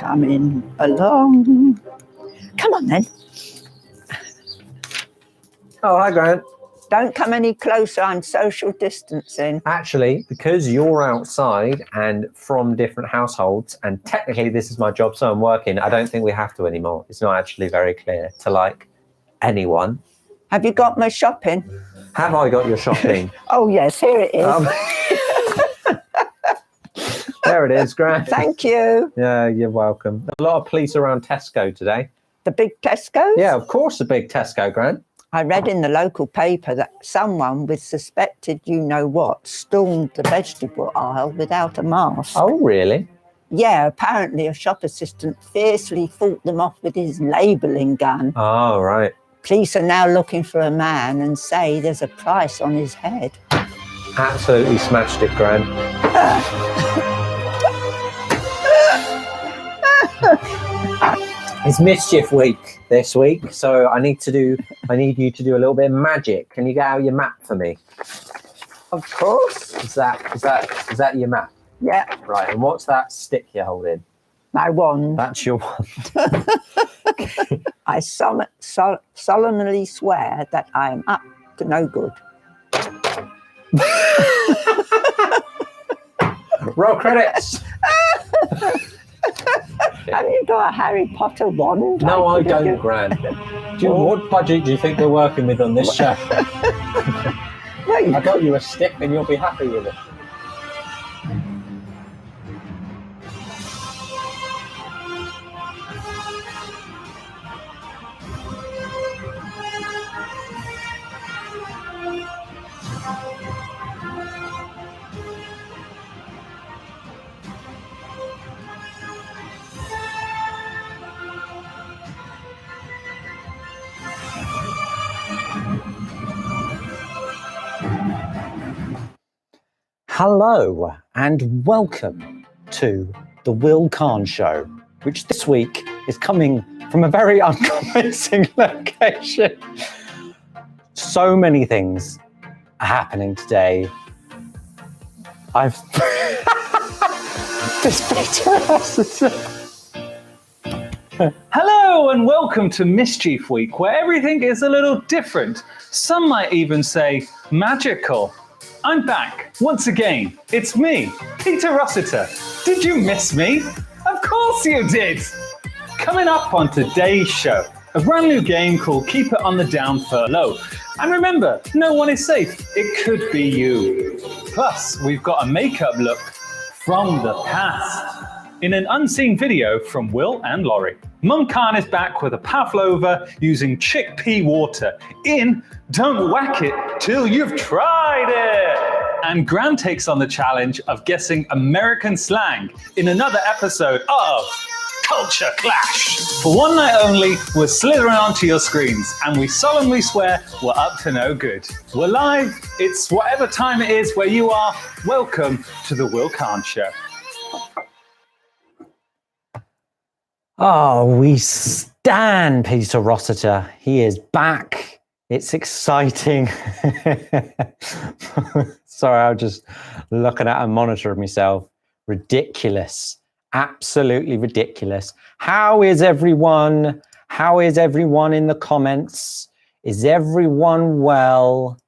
coming along. Come on then. Oh, hi, Grant. Don't come any closer, I'm social distancing. Actually, because you're outside and from different households, and technically this is my job, so I'm working, I don't think we have to anymore. It's not actually very clear to, like, anyone. Have you got my shopping? Have I got your shopping? Oh, yes, here it is. There it is, Grant. Thank you. Yeah, you're welcome. A lot of police around Tesco today. The big Tesco? Yeah, of course, the big Tesco, Grant. I read in the local paper that someone with suspected you-know-what stormed the vegetable aisle without a mask. Oh, really? Yeah, apparently a shop assistant fiercely fought them off with his labelling gun. Oh, right. Police are now looking for a man and say there's a price on his head. Absolutely smashed it, Grant. It's Mischief week this week, so I need you to do a little bit of magic. Can you get out your map for me? Of course. Is that your map? Yeah. Right, and what's that stick you're holding? My wand. That's your wand. I solemnly swear that I am up to no good. Roll credits. Have you got a Harry Potter wand? No, I don't, Grant. What budget do you think we're working with on this show? I got you a stick and you'll be happy with it. Hello and welcome to the WillCarne show, which this week is coming from a very unconvincing location. So many things are happening today. I've Hello and welcome to Mischief Week, where everything is a little different. Some might even say magical. I'm back once again. It's me, Peter Rossiter. Did you miss me? Of course you did. Coming up on today's show, a brand new game called Keep It on the Down Furlough. And remember, no one is safe. It could be you. Plus, we've got a makeup look from the past in an unseen video from Will and Laurie. Mum Carne is back with a Pavlova using chickpea water in Don't Whack It Till You've Tried It. And Gran takes on the challenge of guessing American slang in another episode of Culture Clash. For one night only, we're slithering onto your screens and we solemnly swear we're up to no good. We're live. It's whatever time it is where you are. Welcome to the WillCarne Show. Oh, we stand Peter Rossiter. He is back. It's exciting. Sorry, I'm just looking at a monitor of myself. Ridiculous. Absolutely ridiculous. How is everyone? How is everyone in the comments? Is everyone well?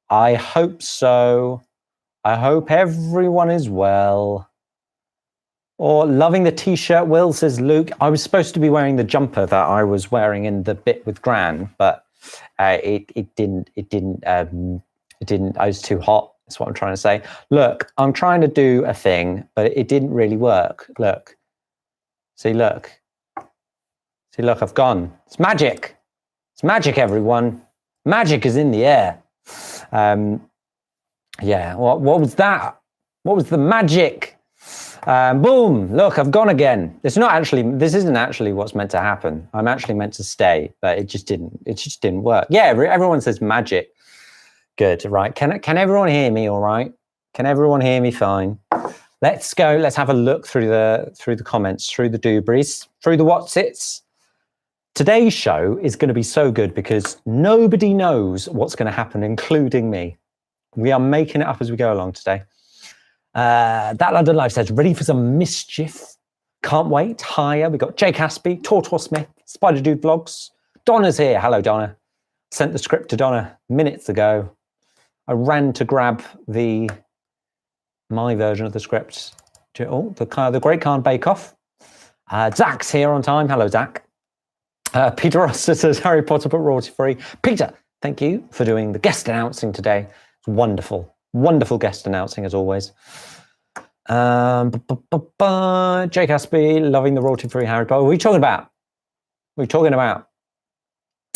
I hope so. I hope everyone is well. Or loving the t-shirt, Will, says Luke. I was supposed to be wearing the jumper that I was wearing in the bit with Gran, but it didn't. I was too hot. That's what I'm trying to say. Look, I'm trying to do a thing, but it didn't really work. Look. See, look. See, look, I've gone. It's magic. It's magic, everyone. Magic is in the air. Yeah, what was that? What was the magic? Boom, look, I've gone again. This isn't actually what's meant to happen. I'm actually meant to stay, but it just didn't work. Yeah, everyone says magic. Good, right. Can everyone hear me all right? Can everyone hear me fine? Let's go, let's have a look through the comments, through the doobries, through the whatsits. Today's show is going to be so good because nobody knows what's going to happen, including me. We are making it up as we go along today. That London Life says, ready for some mischief? Can't wait. Hiya. We got Jake Aspie, Tortor Smith, Spider Dude Vlogs. Donna's here. Hello, Donna. Sent the script to Donna minutes ago. I ran to grab my version of the script. The Great Carne Bake Off. Zach's here on time. Hello, Zach. Peter Ross says Harry Potter but royalty free. Peter, thank you for doing the guest announcing today. It's wonderful. Wonderful guest announcing as always. Jake Aspie, loving the royalty free Harry Potter. What are you talking about? What are you talking about?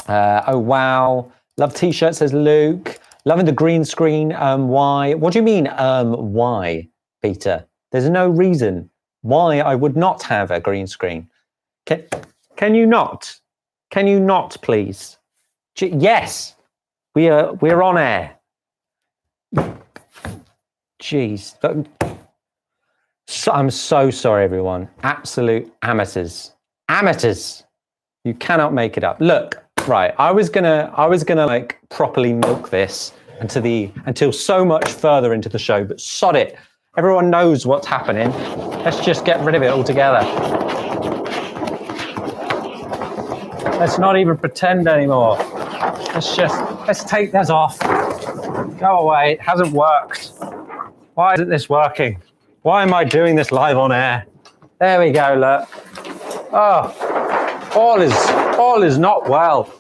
Oh, wow. Love t-shirt, says Luke. Loving the green screen. Why? What do you mean, why, Peter? There's no reason why I would not have a green screen. Can you not? Can you not, please? Yes, we're on air. Jeez. So, I'm so sorry, everyone. Absolute amateurs. Amateurs. You cannot make it up. Look, right. I was gonna like properly milk this until so much further into the show, but sod it. Everyone knows what's happening. Let's just get rid of it altogether. Let's not even pretend anymore. Let's take this off. Go away. It hasn't worked. Why isn't this working? Why am I doing this live on air? There we go, look. Oh, all is not well.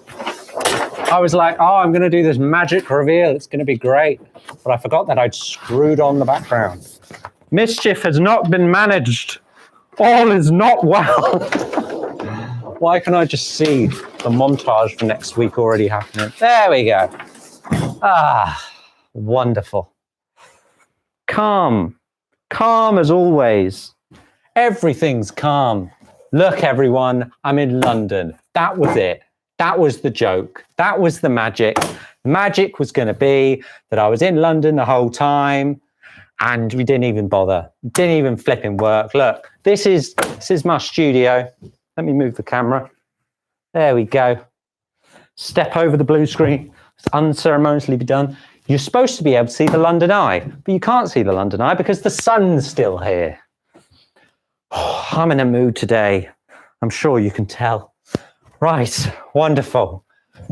I was like, oh, I'm going to do this magic reveal. It's going to be great. But I forgot that I'd screwed on the background. Mischief has not been managed. All is not well. Why can I just see the montage for next week already happening? There we go. Ah, wonderful. Calm. Calm as always. Everything's calm. Look, everyone, I'm in London. That was it. That was the joke. That was the magic. The magic was going to be that I was in London the whole time and we didn't even bother. Didn't even flipping work. Look, this is my studio. Let me move the camera. There we go. Step over the blue screen. It's unceremoniously be done. You're supposed to be able to see the London Eye, but you can't see the London Eye because the sun's still here. Oh, I'm in a mood today. I'm sure you can tell. Right, wonderful,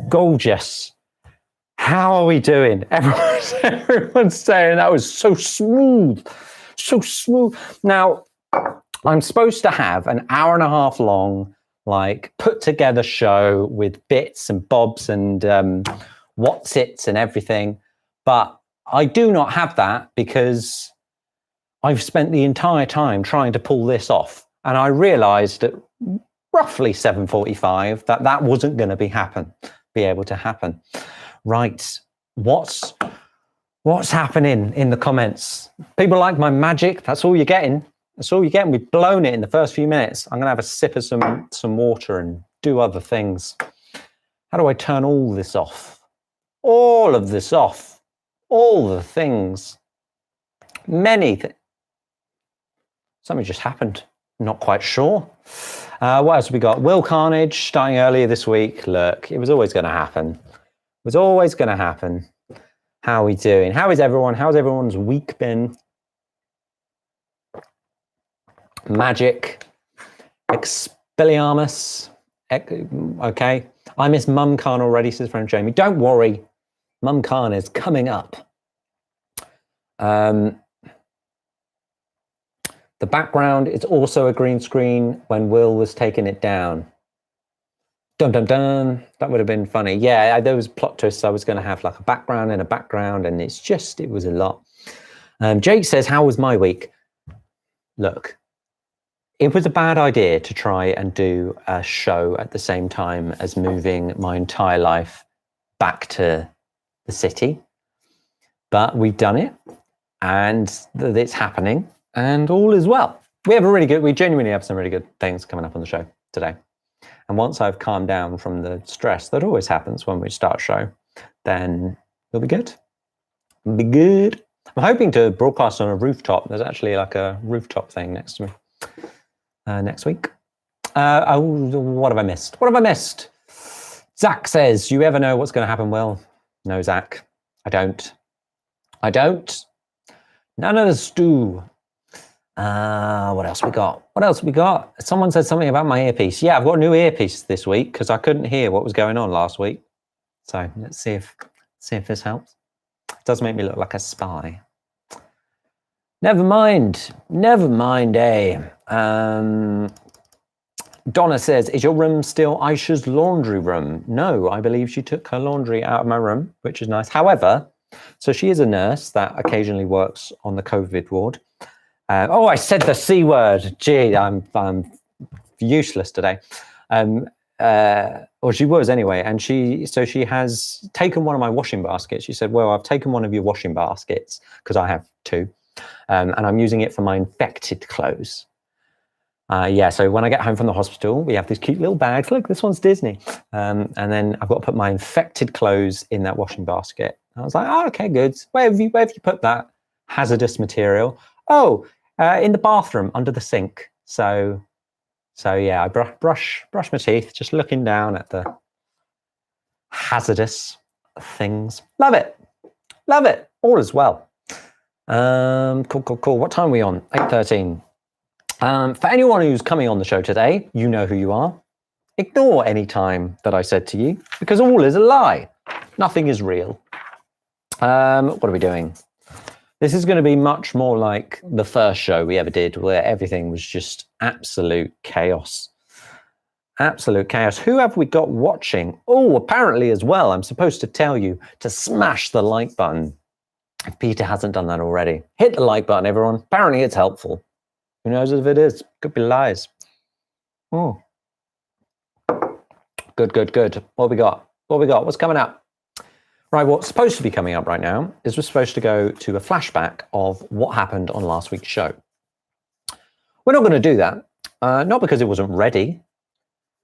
gorgeous. How are we doing? Everyone's saying that was so smooth, so smooth. Now, I'm supposed to have an hour and a half long, like put together show with bits and bobs and what's its and everything. But I do not have that because I've spent the entire time trying to pull this off. And I realized at roughly 7:45 that wasn't going to be able to happen. Right. What's happening in the comments? People like my magic. That's all you're getting. That's all you're getting. We've blown it in the first few minutes. I'm going to have a sip of some water and do other things. How do I turn all this off? All of this off. All the things. Many things. Something just happened. Not quite sure. What else have we got? Will Carnage starting earlier this week. Look, it was always going to happen. It was always going to happen. How are we doing? How is everyone? How's everyone's week been? Magic. Expelliarmus. Okay. I miss Mum Carne already, says friend Jamie. Don't worry. Mum Carne is coming up. The background is also a green screen when Will was taking it down. Dun, dun, dun. That would have been funny. Yeah, there was plot twists. I was going to have like a background and a background, and it was a lot. Jake says, how was my week? Look, it was a bad idea to try and do a show at the same time as moving my entire life back to the city. But we've done it, and it's happening. And all is well. We genuinely have some really good things coming up on the show today. And once I've calmed down from the stress that always happens when we start a show, then it'll be good. It'll be good. I'm hoping to broadcast on a rooftop. There's actually like a rooftop thing next to me next week. What have I missed? What have I missed? Zach says, you ever know what's going to happen? Well, no, Zach, I don't. None of us do. What else we got? What else we got? Someone said something about my earpiece. Yeah, I've got a new earpiece this week because I couldn't hear what was going on last week. So let's see if this helps. It does make me look like a spy. Never mind, eh? Donna says, is your room still Aisha's laundry room? No, I believe she took her laundry out of my room, which is nice. However, so she is a nurse that occasionally works on the COVID ward. Oh, I said the C word. Gee, I'm useless today. Or she was anyway. And she has taken one of my washing baskets. She said, well, I've taken one of your washing baskets because I have two. And I'm using it for my infected clothes. So when I get home from the hospital, we have these cute little bags. Look, this one's Disney. And then I've got to put my infected clothes in that washing basket. I was like, oh, okay, good. Where have you put that hazardous material? Oh, in the bathroom under the sink. So yeah, I brush my teeth, just looking down at the hazardous things. Love it. All is well. Cool. What time are we on? 8:13. For anyone who's coming on the show today, you know who you are. Ignore any time that I said to you, because all is a lie. Nothing is real. What are we doing? This is going to be much more like the first show we ever did, where everything was just absolute chaos. Absolute chaos. Who have we got watching? Oh, apparently as well, I'm supposed to tell you to smash the like button. If Peter hasn't done that already. Hit the like button, everyone. Apparently it's helpful. Who knows if it is? Could be lies. Oh. Good. What we got? What's coming up? Right, what's supposed to be coming up right now is we're supposed to go to a flashback of what happened on last week's show. We're not going to do that, not because it wasn't ready,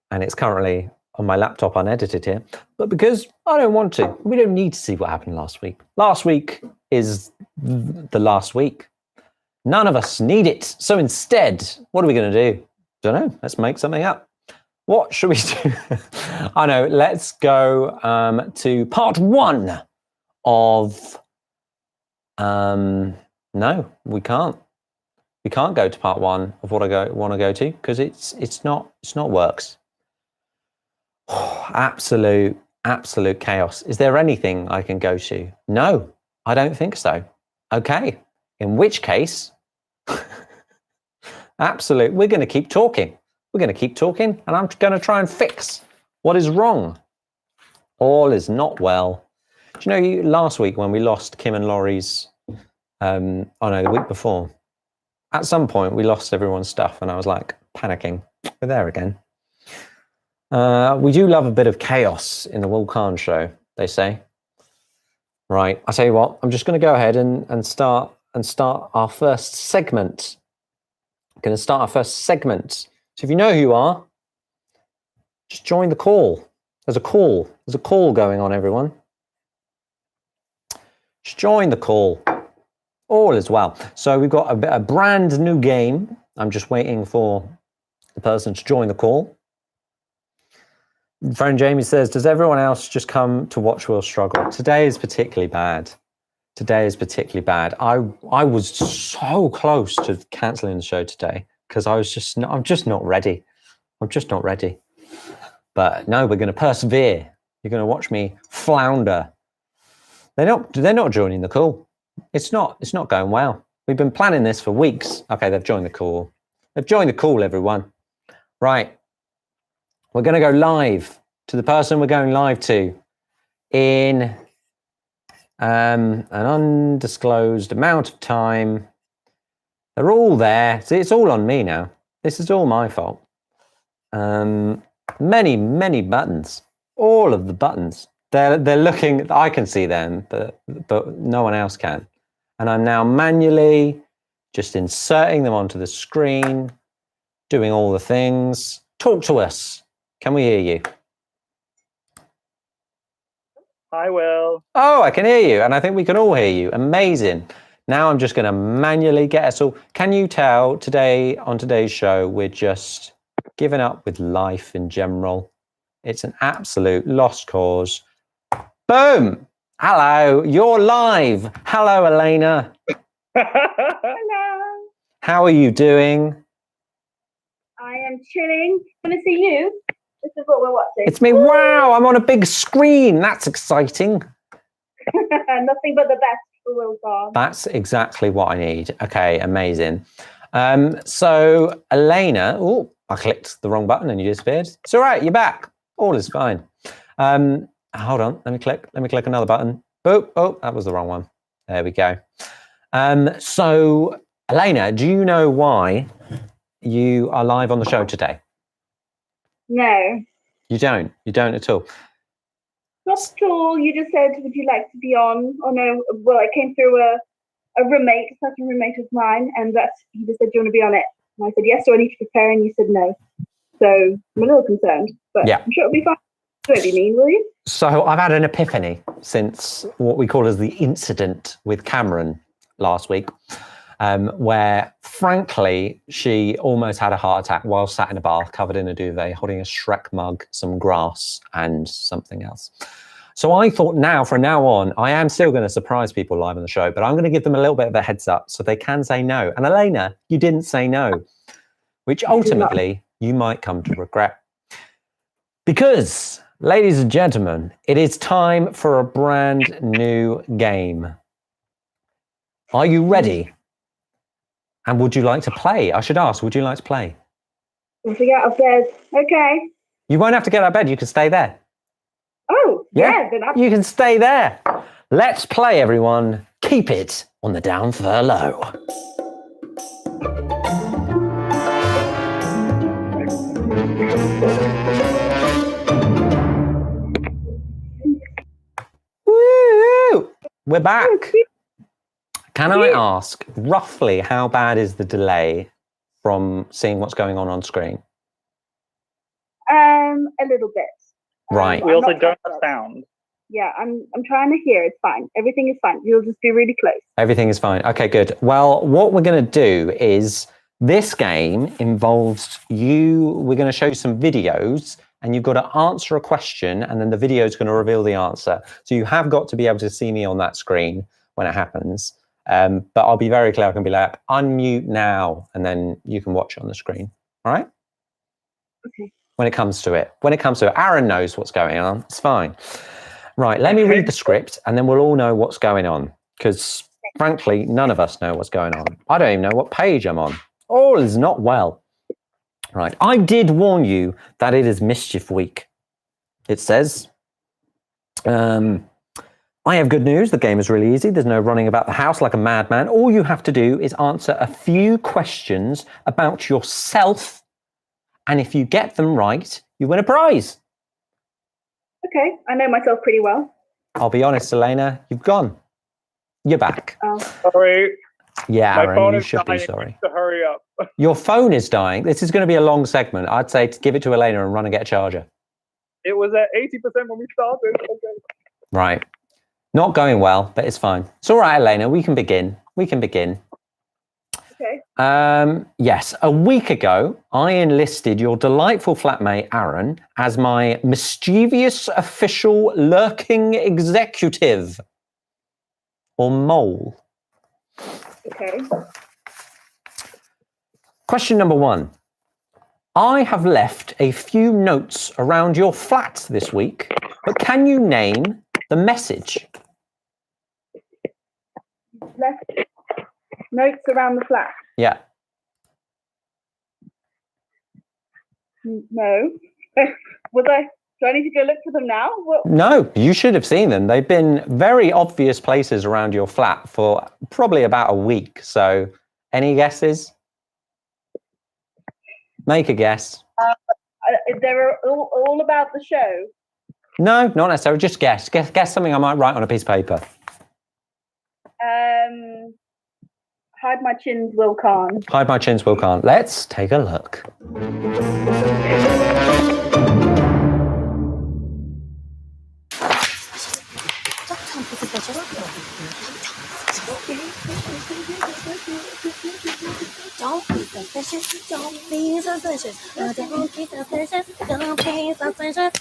and it's currently on my laptop unedited here, but because I don't want to. We don't need to see what happened last week. Last week is the last week. None of us need it. So instead, what are we going to do? Don't know. Let's make something up. What should we do? I know. Let's go to part one of. No, we can't. We can't go to part one of what I want to go to because it's not works. Absolute chaos. Is there anything I can go to? No, I don't think so. Okay. In which case, absolute. We're going to keep talking. And I'm going to try and fix what is wrong. All is not well. Do you know, last week when we lost Kim and Laurie's, the week before, at some point we lost everyone's stuff and I was like panicking. We're there again. We do love a bit of chaos in the WillCarne show, they say. Right, I tell you what, I'm just going to go ahead and start our first segment. I'm going to start our first segment. So if you know who you are, just join the call. There's a call going on, everyone. Just join the call. All is well. So we've got a brand new game. I'm just waiting for the person to join the call. Friend Jamie says, does everyone else just come to watch Will struggle? Today is particularly bad. I was so close to cancelling the show today because I'm just not ready. But no, we're going to persevere. You're going to watch me flounder. They're not joining the call. It's not going well. We've been planning this for weeks. Okay, they've joined the call. Everyone. Right. We're going to go live to the person we're going live to in an undisclosed amount of time. They're all there. See, it's all on me now. This is all my fault. Many buttons. All of the buttons. They're looking. I can see them, but no one else can. And I'm now manually just inserting them onto the screen, doing all the things. Talk to us. Can we hear you? I will. Oh, I can hear you. And I think we can all hear you. Amazing. Now I'm just going to manually get us all. Can you tell today on today's show, we're just giving up with life in general. It's an absolute lost cause. Boom. Hello. You're live. Hello, Elena. Hello. How are you doing? I am chilling. Want to see you? This is what we're watching. It's me. Wow, I'm on a big screen. That's exciting. Nothing but the best for WillCarne. That's exactly what I need. Okay, amazing. So Elena, oh, I clicked the wrong button and you disappeared. It's all right, you're back. All is fine. Hold on, let me click another button. Oh, that was the wrong one. There we go. So Elena, do you know why you are live on the show today? No. You don't at all. Not at all. You just said, would you like to be on? Oh no, well, I came through a roommate, a certain roommate of mine, and he just said, do you want to be on it? And I said, yes, do I need to prepare? And you said no. So I'm a little concerned, but yeah. I'm sure it'll be fine. You won't be mean, will you? So I've had an epiphany since what we call as the incident with Cameron last week, where frankly, she almost had a heart attack while sat in a bath covered in a duvet, holding a Shrek mug, some grass and something else. So I thought from now on, I am still going to surprise people live on the show, but I'm going to give them a little bit of a heads up so they can say no. And Elena, you didn't say no, which ultimately you might come to regret. Because, ladies and gentlemen, it is time for a brand new game. Are you ready? And would you like to play? I should ask, would you like to play? I have to get out of bed. Okay. You won't have to get out of bed. You can stay there. Oh, yeah. Then you can stay there. Let's play, everyone. Keep it on the down furlough. Woo! We're back. Can I ask, roughly, how bad is the delay from seeing what's going on screen? A little bit. Right. We also don't have sound. Yeah, I'm trying to hear. It's fine. Everything is fine. You'll just be really close. Everything is fine. Okay, good. Well, what we're going to do is this game involves we're going to show you some videos and you've got to answer a question and then the video is going to reveal the answer. So you have got to be able to see me on that screen when it happens. But I'll be very clear. I can be like, unmute now, and then you can watch it on the screen. All right? Okay. When it comes to it, Aaron knows what's going on. It's fine. Right, let me read the script, and then we'll all know what's going on. Because, frankly, none of us know what's going on. I don't even know what page I'm on. All is not well. Right, I did warn you that it is Mischief Week. It says, I have good news. The game is really easy. There's no running about the house like a madman. All you have to do is answer a few questions about yourself. And if you get them right, you win a prize. Okay, I know myself pretty well. I'll be honest, Elena, you've gone. You're back. Oh. Sorry. Yeah, My Aaron, phone you is should be dying. sorry. To hurry up. Your phone is dying. This is going to be a long segment. I'd say to give it to Elena and run and get a charger. It was at 80% when we started. Okay. Right. Not going well, but it's fine. It's all right, Elena. We can begin. Okay. Yes, a week ago, I enlisted your delightful flatmate, Aaron, as my mischievous official lurking executive, or mole. Okay. Question number 1. I have left a few notes around your flat this week, but can you name the message? Left notes around the flat. Yeah. No. Do I need to go look for them now? What? No, you should have seen them. They've been very obvious places around your flat for probably about a week. So any guesses? Make a guess. They're all about the show. No, not necessarily. Just guess. Guess something I might write on a piece of paper. Hide my chins, WillCarne. Hide my chins, WillCarne. Let's take a look. Don't be suspicious. Don't be suspicious. Don't be suspicious. Don't be suspicious.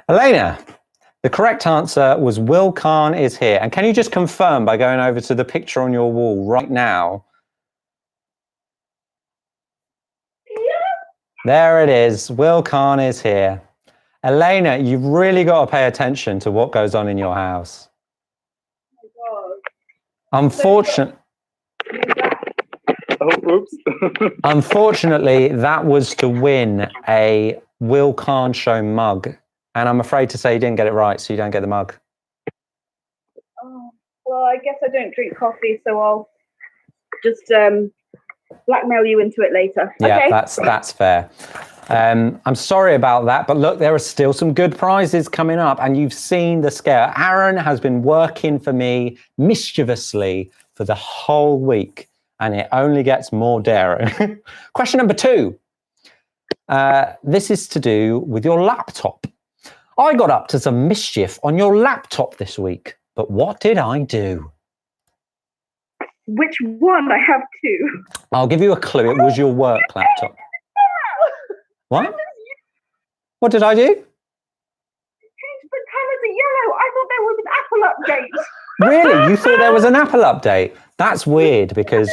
Elena, The correct answer was WillCarne is here. And can you just confirm by going over to the picture on your wall right now? There it is. WillCarne is here. Elena, you've really got to pay attention to what goes on in your house. Unfortunately, unfortunately, that was to win a WillCarne Show mug. And I'm afraid to say you didn't get it right, so you don't get the mug. Oh, well, I guess I don't drink coffee, so I'll just blackmail you into it later. Yeah, okay? that's fair. I'm sorry about that, but look, there are still some good prizes coming up, and you've seen the scale. Aaron has been working for me mischievously for the whole week, and it only gets more daring. Question number 2. This is to do with your laptop. I got up to some mischief on your laptop this week, but what did I do? Which one? I have 2. I'll give you a clue. It was your work laptop. What? What did I do? Change the colour to yellow. I thought there was an Apple update. Really? You thought there was an Apple update? That's weird because...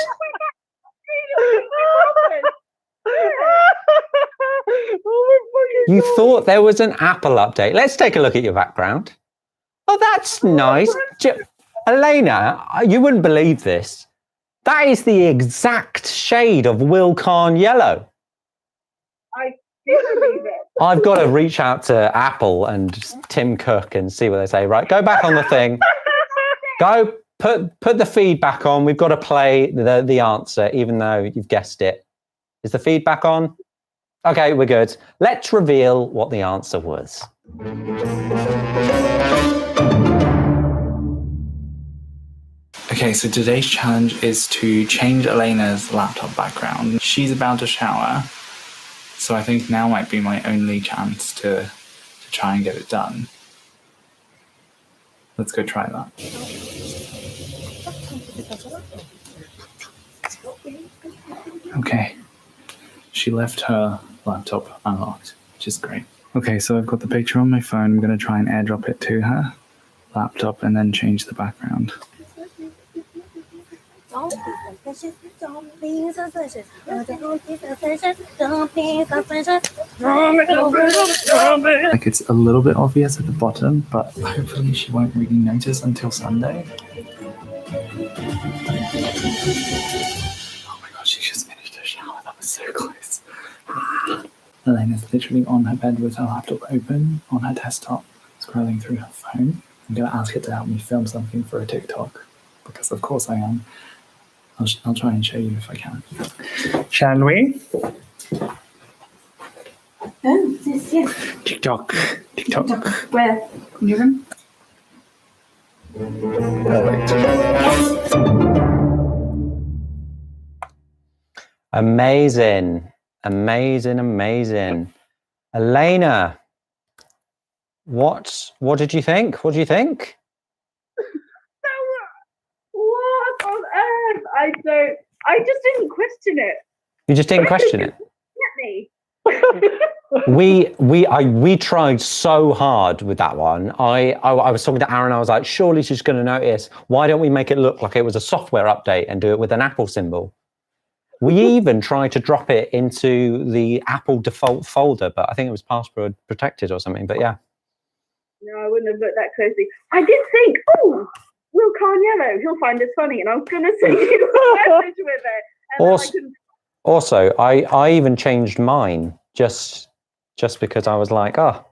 You thought there was an Apple update. Let's take a look at your background. Oh, that's nice. Elena, you wouldn't believe this. That is the exact shade of WillCarne yellow. I didn't believe it. I've got to reach out to Apple and Tim Cook and see what they say. Right, go back on the thing. Go put the feedback on. We've got to play the answer, even though you've guessed it. Is the feedback on? Okay, we're good. Let's reveal what the answer was. Okay, so today's challenge is to change Elena's laptop background. She's about to shower, so I think now might be my only chance to try and get it done. Let's go try that. Okay, she left her laptop unlocked, which is great. Okay, so I've got the picture on my phone. I'm going to try and airdrop it to her laptop and then change the background. Like it's a little bit obvious at the bottom, but hopefully she won't really notice until Sunday. Oh my god, she just finished her shower. That was so close. Elena's literally on her bed with her laptop open on her desktop, scrolling through her phone. I'm going to ask her to help me film something for a TikTok, because of course I am. I'll try and show you if I can. Shall we? Oh, yes. TikTok. Where? In your room? Perfect. Amazing. Elena, what did you think? What do you think? What on earth? I just didn't question it. You just didn't question it? Get me. We tried so hard with that one. I was talking to Aaron. I was like, surely she's going to notice. Why don't we make it look like it was a software update and do it with an Apple symbol? We even tried to drop it into the Apple default folder, but I think it was password protected or something. But yeah. No, I wouldn't have looked that closely. I did think, oh, WillCarne yellow. He'll find this funny, and I was going to send you a message with it. And also, I even changed mine just because I was like, oh,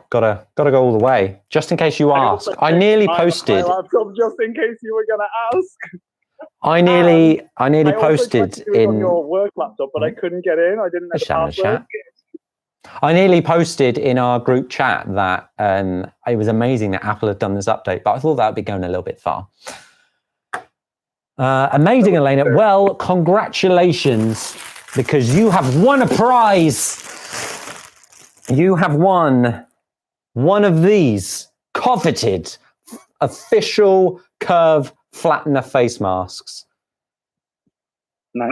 gotta go all the way, just in case you ask. I nearly posted. My laptop, just in case you were gonna ask. I nearly posted in on your work laptop, but I couldn't get in. I didn't know the password. I nearly posted in our group chat that it was amazing that Apple had done this update, but I thought that would be going a little bit far. Amazing, Elena. Well, congratulations, because you have won a prize. You have won one of these coveted official Curve flattener face masks. Nice.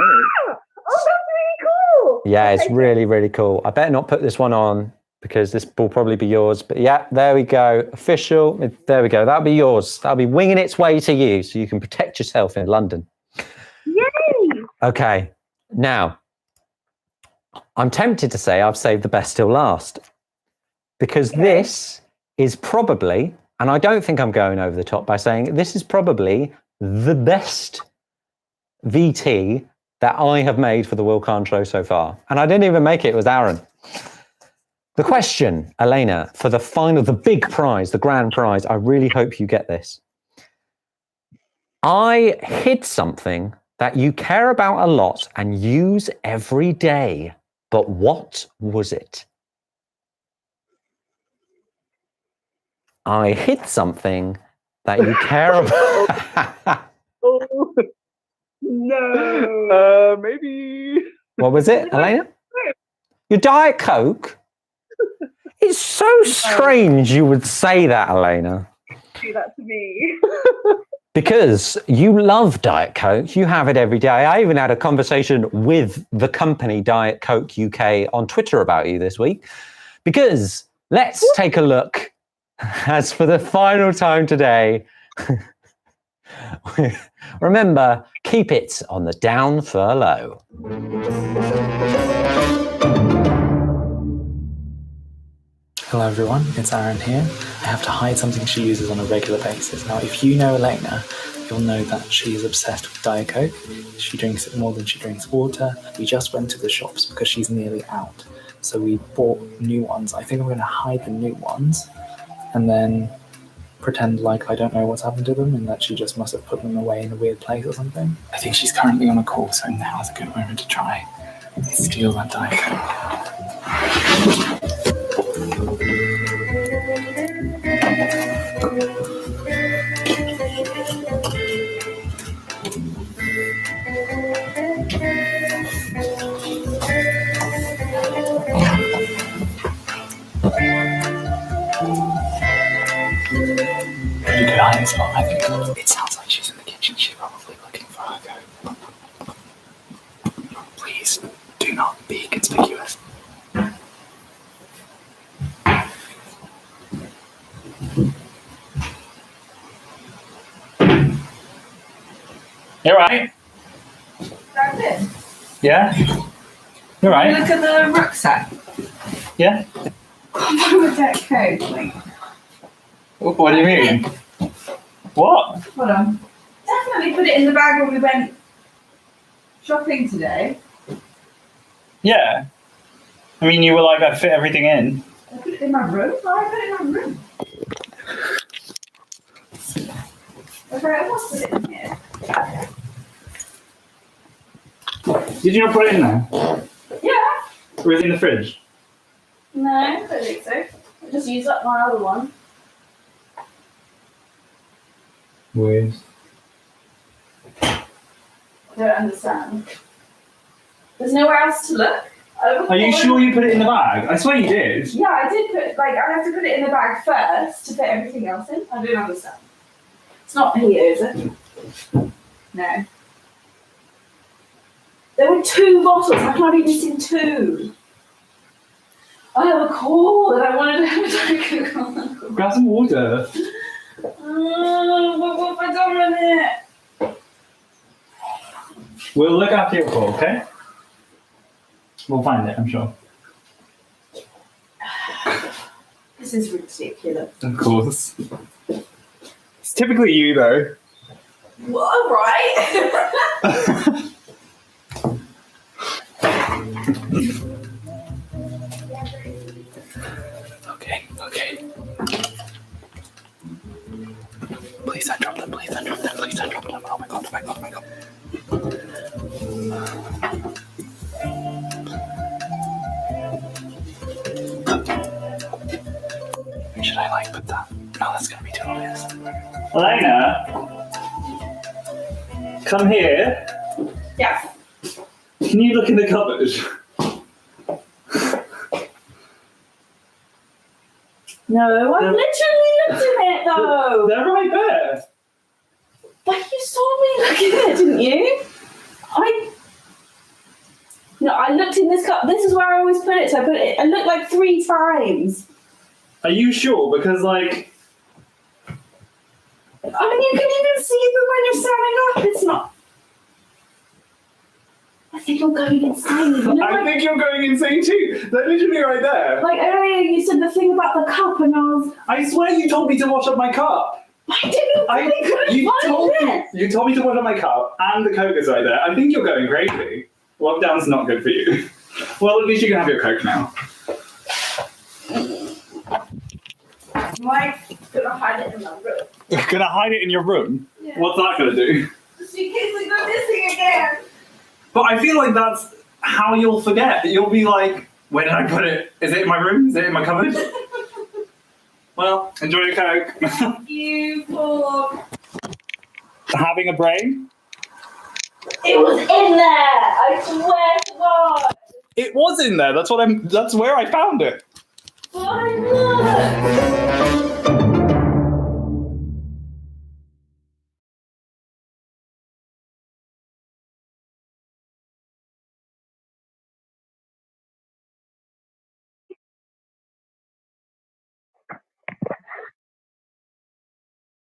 oh, that's really cool. Yeah, it's really, really cool. I better not put this one on because this will probably be yours. But yeah, there we go. Official. There we go. That'll be yours. That'll be winging its way to you so you can protect yourself in London. Yay! Okay. Now, I'm tempted to say I've saved the best till last because this is probably, and I don't think I'm going over the top by saying this is probably the best VT that I have made for the WillCarne show so far. And I didn't even make it was Aaron. The question, Elena, for the final, the big prize, the grand prize, I really hope you get this. I hid something that you care about a lot and use every day, but what was it? I hid something that you care about. Oh, No. maybe. What was it, Elena? Your Diet Coke? It's so strange you would say that, Elena. Do that to me. Because you love Diet Coke. You have it every day. I even had a conversation with the company Diet Coke UK on Twitter about you this week. Because let's take a look, as for the final time today, remember, keep it on the down furlough. Hello everyone, it's Aaron here. I have to hide something she uses on a regular basis. Now, if you know Elena, you'll know that she is obsessed with Diet Coke. She drinks it more than she drinks water. We just went to the shops because she's nearly out. So we bought new ones. I think I'm going to hide the new ones and then pretend like I don't know what's happened to them and that she just must have put them away in a weird place or something. I think she's currently on a call, so now is a good moment to try and steal that Diet Coke. Pretty good hiding spot, I think. It sounds like she's in the kitchen. She's probably looking for her coat. Please do not be conspicuous. You alright? That's it. Yeah? You alright? Look at the rucksack. Yeah? I'm with that coat. Like, What do you mean? What? hold on. Definitely put it in the bag when we went shopping today. Yeah. I mean, you were like, I fit everything in. I put it in my room. Why I put it in my room? Okay, I must put it in here. Did you not put it in there? Yeah. Or is it in the fridge? No, I don't think so. I just used up my other one. Weird. I don't understand. There's nowhere else to look. Are you sure you put it in the bag? I swear you did. Yeah, I did put, like, I have to put it in the bag first to fit everything else in. I don't understand. It's not here, is it? No. There were 2 bottles. I can't be missing 2. I have a call that I wanted to have a Diet Coke on. Grab some water. What have I done with it? We'll look after your call, okay? We'll find it, I'm sure. This is ridiculous. Of course. It's typically you, though. Well, right. Okay. Please don't drop them, please don't drop them, please don't drop them. Oh my god, oh my god, oh my god. Should I like put that? No, that's gonna be too obvious. Elena? Come here. Yeah. Can you look in the cupboard? No, I literally looked in it though. They're right there. Like you saw me looking at it, didn't you? No, No, I looked in this cup. This is where I always put it. So I put it. I looked like 3 times. Are you sure? Because like, I mean, you can even see them when you're standing up. It's not. I think you're going insane. No, I think you're going insane too. They're literally right there. Like earlier, you said the thing about the cup, and I was. I swear you told me to wash up my cup. I didn't. You told me to wash up my cup, and the Coke is right there. I think you're going crazy. Lockdown's not good for you. Well, at least you can have your Coke now. I'm like gonna hide it in my room. You're gonna hide it in your room? Yeah. What's that gonna do? Just in case we go missing again. But I feel like that's how you'll forget. You'll be like, where did I put it? Is it in my room? Is it in my cupboard? Well, enjoy your Coke. You for Having a brain? it was in there. I swear to God. It was in there. That's where I found it. But I looked.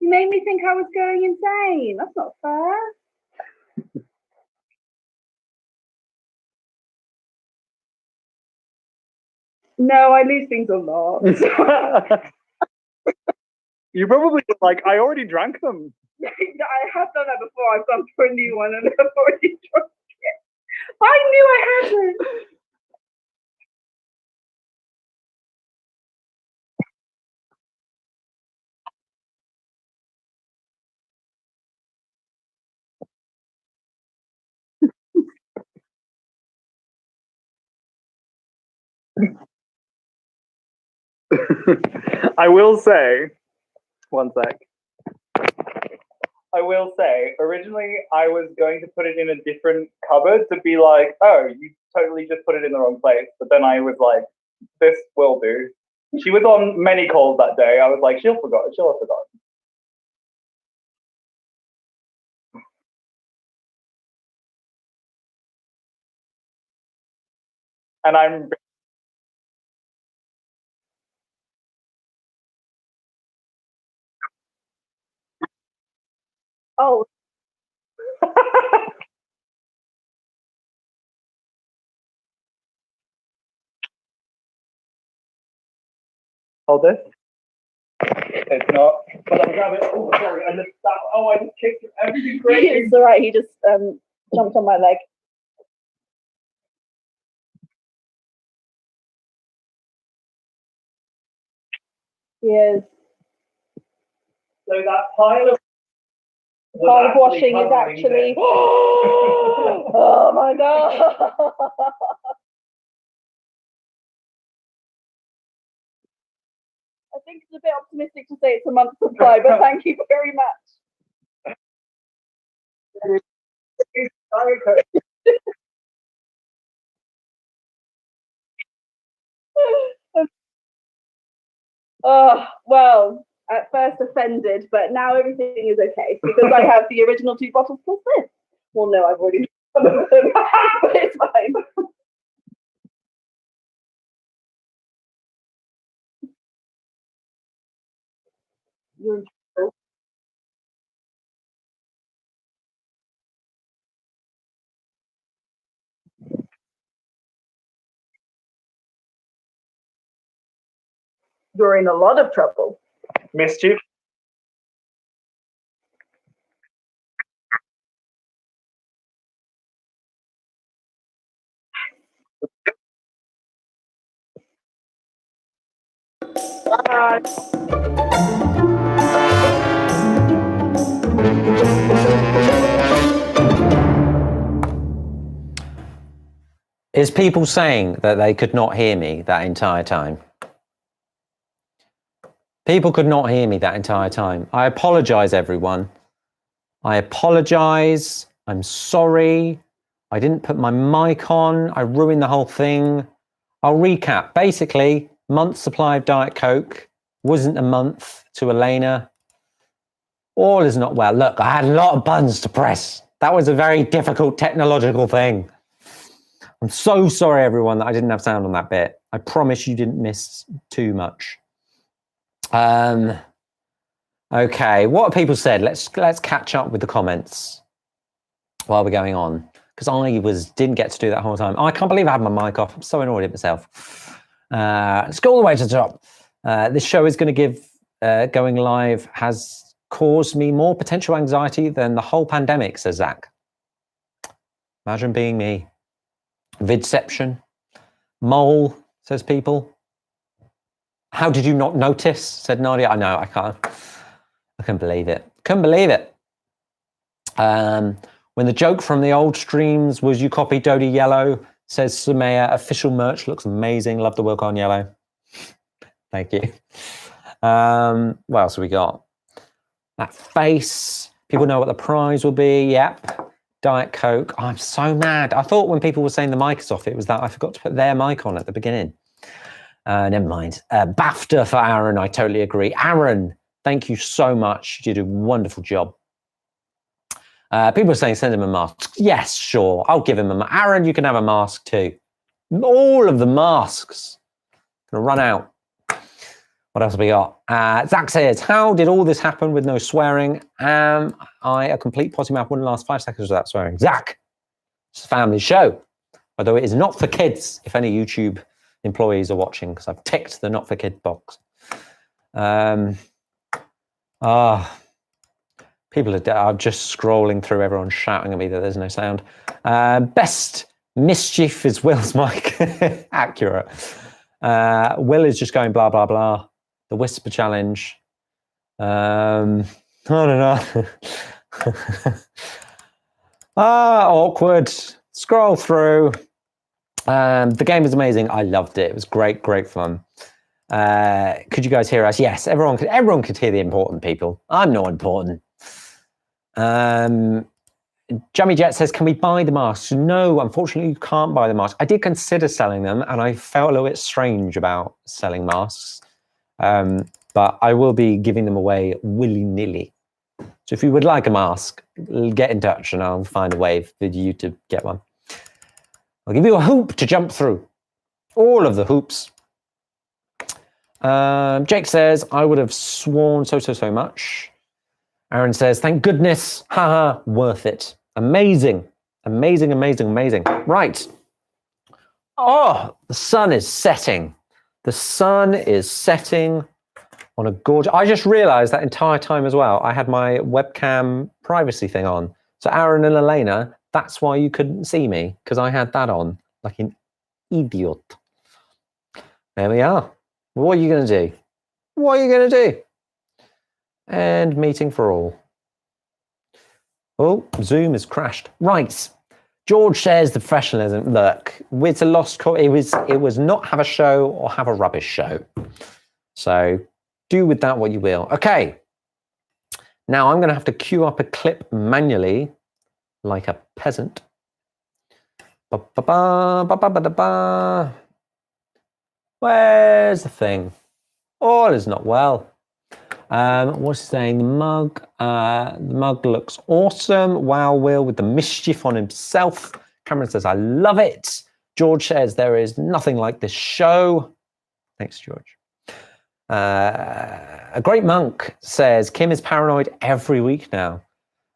You made me think I was going insane. That's not fair. No, I lose things a lot. You probably like, I already drank them. I have done that before. I've gone for a new one and I've already drunk it. I knew I hadn't. I will say, one sec. I will say, originally I was going to put it in a different cupboard to be like, oh, you totally just put it in the wrong place. But then I was like, this will do. She was on many calls that day. I was like, she'll have forgotten. And I'm Oh. Hold this. It's not. But I'll grab it. Oh, sorry. I just kicked everything crazy. It's all right. He just jumped on my leg. Yes. So that pile of washing is actually. Oh my God. I think it's a bit optimistic to say it's a month's supply, but thank you very much. Well, at first offended, but now everything is okay because I have the original 2 bottles plus this. Well, no, I've already done one of them, but it's fine. You're in trouble. You're in a lot of trouble. Mischief. Is people saying that they could not hear me that entire time? People could not hear me that entire time. I apologize, everyone. I apologize. I'm sorry. I didn't put my mic on. I ruined the whole thing. I'll recap. Basically, month's supply of Diet Coke wasn't a month to Elena. All is not well. Look, I had a lot of buttons to press. That was a very difficult technological thing. I'm so sorry, everyone, that I didn't have sound on that bit. I promise you didn't miss too much. Okay, what have people said? Let's catch up with the comments while we're going on, because I didn't get to do that whole time. I can't believe I had my mic off. I'm so annoyed at myself. Let's go all the way to the top. This show is going to give going live has caused me more potential anxiety than the whole pandemic, says Zach. Imagine being me. Vidception. Mole, says people. How did you not notice, said Nadia. I know, I couldn't believe it. Couldn't believe it. When the joke from the old streams was you copied Dodie Yellow, says Sumaya. Official merch looks amazing. Love the WillCarne Yellow. Thank you. What else have we got? That face. People know what the prize will be. Yep. Diet Coke. I'm so mad. I thought when people were saying the mic is off, it was that I forgot to put their mic on at the beginning. Never mind. BAFTA for Aaron. I totally agree. Aaron, thank you so much. You did a wonderful job. People are saying send him a mask. Yes, sure. I'll give him a mask. Aaron, you can have a mask too. All of the masks. Gonna run out. What else have we got? Zach says, how did all this happen with no swearing? Am I a complete potty mouth? Wouldn't last 5 seconds without swearing. Zach, it's a family show. Although it is not for kids, if any YouTube employees are watching, because I've ticked the not for kid box. People are just scrolling through, everyone shouting at me that there's no sound. Best Mischief is Will's mic. Accurate. Will is just going blah, blah, blah. The whisper challenge. I don't know. Awkward. Scroll through. The game was amazing. I loved it. It was great, great fun. Could you guys hear us? Yes, everyone could hear the important people. I'm not important. Jummy Jet says, can we buy the masks? No, unfortunately, you can't buy the masks. I did consider selling them, and I felt a little bit strange about selling masks. But I will be giving them away willy-nilly. So if you would like a mask, get in touch and I'll find a way for you to get one. I'll give you a hoop to jump through. All of the hoops. Jake says, I would have sworn so much. Aaron says, thank goodness. Haha, worth it. Amazing. Amazing, amazing, amazing. Right. Oh, the sun is setting. The sun is setting on a gorgeous... I just realized that entire time as well, I had my webcam privacy thing on. So Aaron and Elena, that's why you couldn't see me, because I had that on like an idiot. There we are. What are you going to do? What are you going to do? And meeting for all. Oh, Zoom has crashed. Right. George shares the professionalism. Look, it's a lost cause. It was not have a show or have a rubbish show. So do with that what you will. Okay. Now I'm going to have to queue up a clip manually like a peasant. Where's the thing? All is not well. What's he saying? The mug looks awesome. Wow, Will with the mischief on himself. Cameron says, I love it. George says, there is nothing like this show. Thanks, George. A great monk says, Kim is paranoid every week now.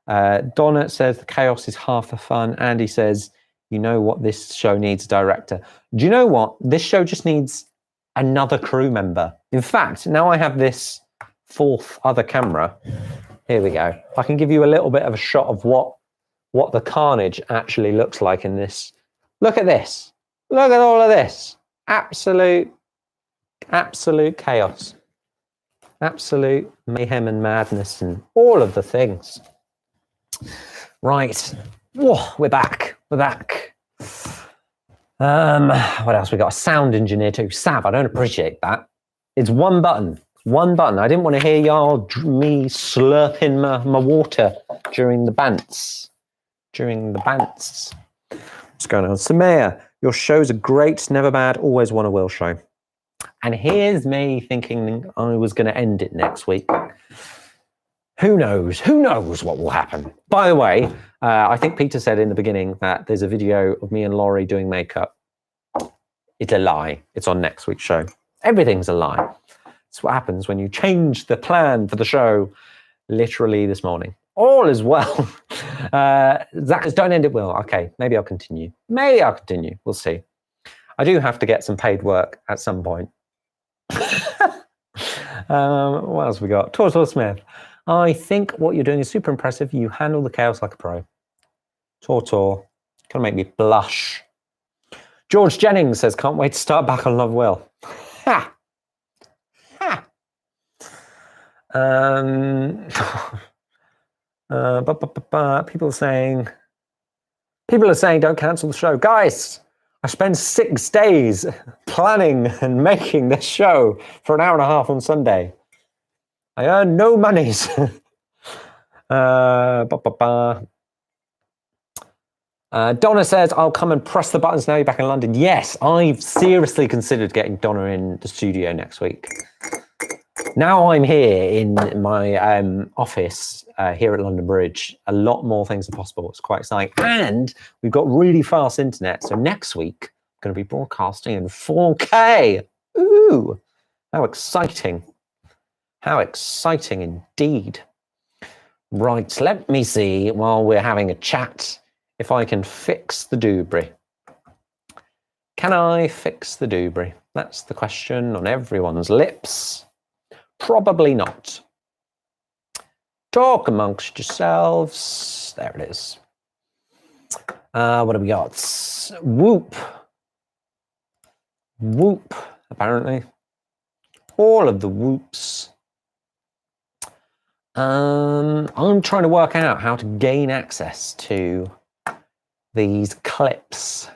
Donna says, the chaos is half the fun. Andy says, you know what, this show needs a director. Do you know what? This show just needs another crew member. In fact, now I have this fourth other camera. Here we go. I can give you a little bit of a shot of what the carnage actually looks like in this. Look at this. Look at all of this. Absolute chaos. Absolute mayhem and madness and all of the things. Right. Whoa, we're back. We're back. What else we got? A sound engineer too. Sav, I don't appreciate that. It's one button. One button. I didn't want to hear me slurping my water during the bants. What's going on? Samaya, your shows are great, never bad, always want a Will show. And here's me thinking I was going to end it next week. Who knows? Who knows what will happen? By the way, I think Peter said in the beginning that there's a video of me and Laurie doing makeup. It's a lie. It's on next week's show. Everything's a lie. It's what happens when you change the plan for the show literally this morning. All is well. Zach says, don't end it, Will. Okay, maybe I'll continue. Maybe I'll continue. We'll see. I do have to get some paid work at some point. What else we got? Tortor Smith. I think what you're doing is super impressive. You handle the chaos like a pro. Tortor. Gonna make me blush. George Jennings says, can't wait to start back on Love Will. Ha! Ha! People are saying don't cancel the show. Guys, I spent 6 days planning and making this show for an hour and a half on Sunday. I earn no monies. Donna says, I'll come and press the buttons now you're back in London. Yes, I've seriously considered getting Donna in the studio next week. Now I'm here in my office here at London Bridge, a lot more things are possible. It's quite exciting. And we've got really fast internet. So next week, I'm going to be broadcasting in 4K. Ooh, how exciting. How exciting indeed. Right, let me see, while we're having a chat, if I can fix the doobry. Can I fix the doobry? That's the question on everyone's lips. Probably not. Talk amongst yourselves. There it is. What have we got? Whoop. Whoop, apparently. All of the whoops. I'm trying to work out how to gain access to these clips.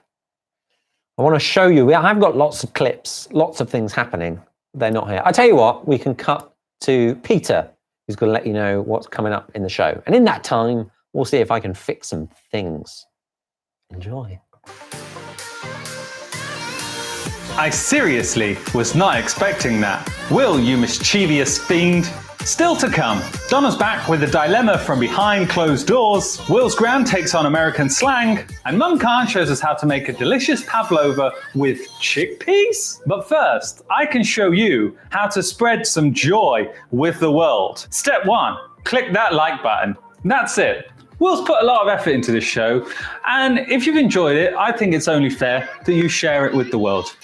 I want to show you. I've got lots of clips, lots of things happening. They're not here. I tell you what, we can cut to Peter, who's going to let you know what's coming up in the show. And in that time, we'll see if I can fix some things. Enjoy. I seriously was not expecting that. Will, you mischievous fiend. Still to come, Donna's back with a dilemma from behind closed doors, Will's Gran takes on American slang, and Mum Carne shows us how to make a delicious Pavlova with chickpeas? But first, I can show you how to spread some joy with the world. Step 1, click that like button. That's it. Will's put a lot of effort into this show, and if you've enjoyed it, I think it's only fair that you share it with the world.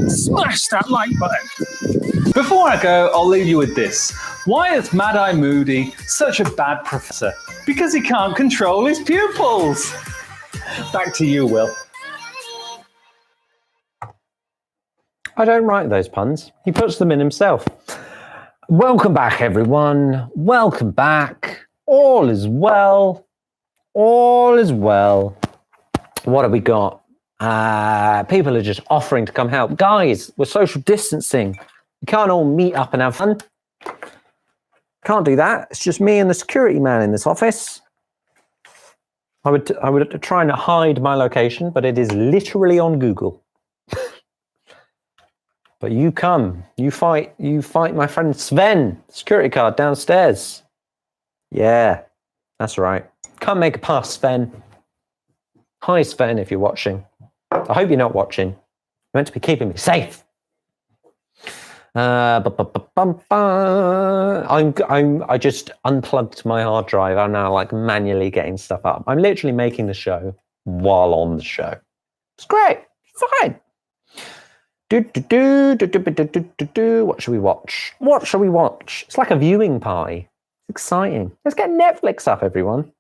Smash that like button. Before I go, I'll leave you with this. Why is Mad Eye Moody such a bad professor? Because he can't control his pupils. Back to you, Will. I don't write those puns. He puts them in himself. Welcome back, everyone. Welcome back. All is well. All is well. What have we got? People are just offering to come help. Guys, we're social distancing. We can't all meet up and have fun. Can't do that. It's just me and the security man in this office. I would try and hide my location, but it is literally on Google. But you come, you fight my friend Sven, security guard downstairs. Yeah, that's right. Come make a pass, Sven. Hi, Sven, if you're watching. I hope you're not watching. You're meant to be keeping me safe. I just unplugged my hard drive. I'm now like manually getting stuff up. I'm literally making the show while on the show. It's great. It's fine. What should we watch? What shall we watch? It's like a viewing party. It's exciting. Let's get Netflix up, everyone.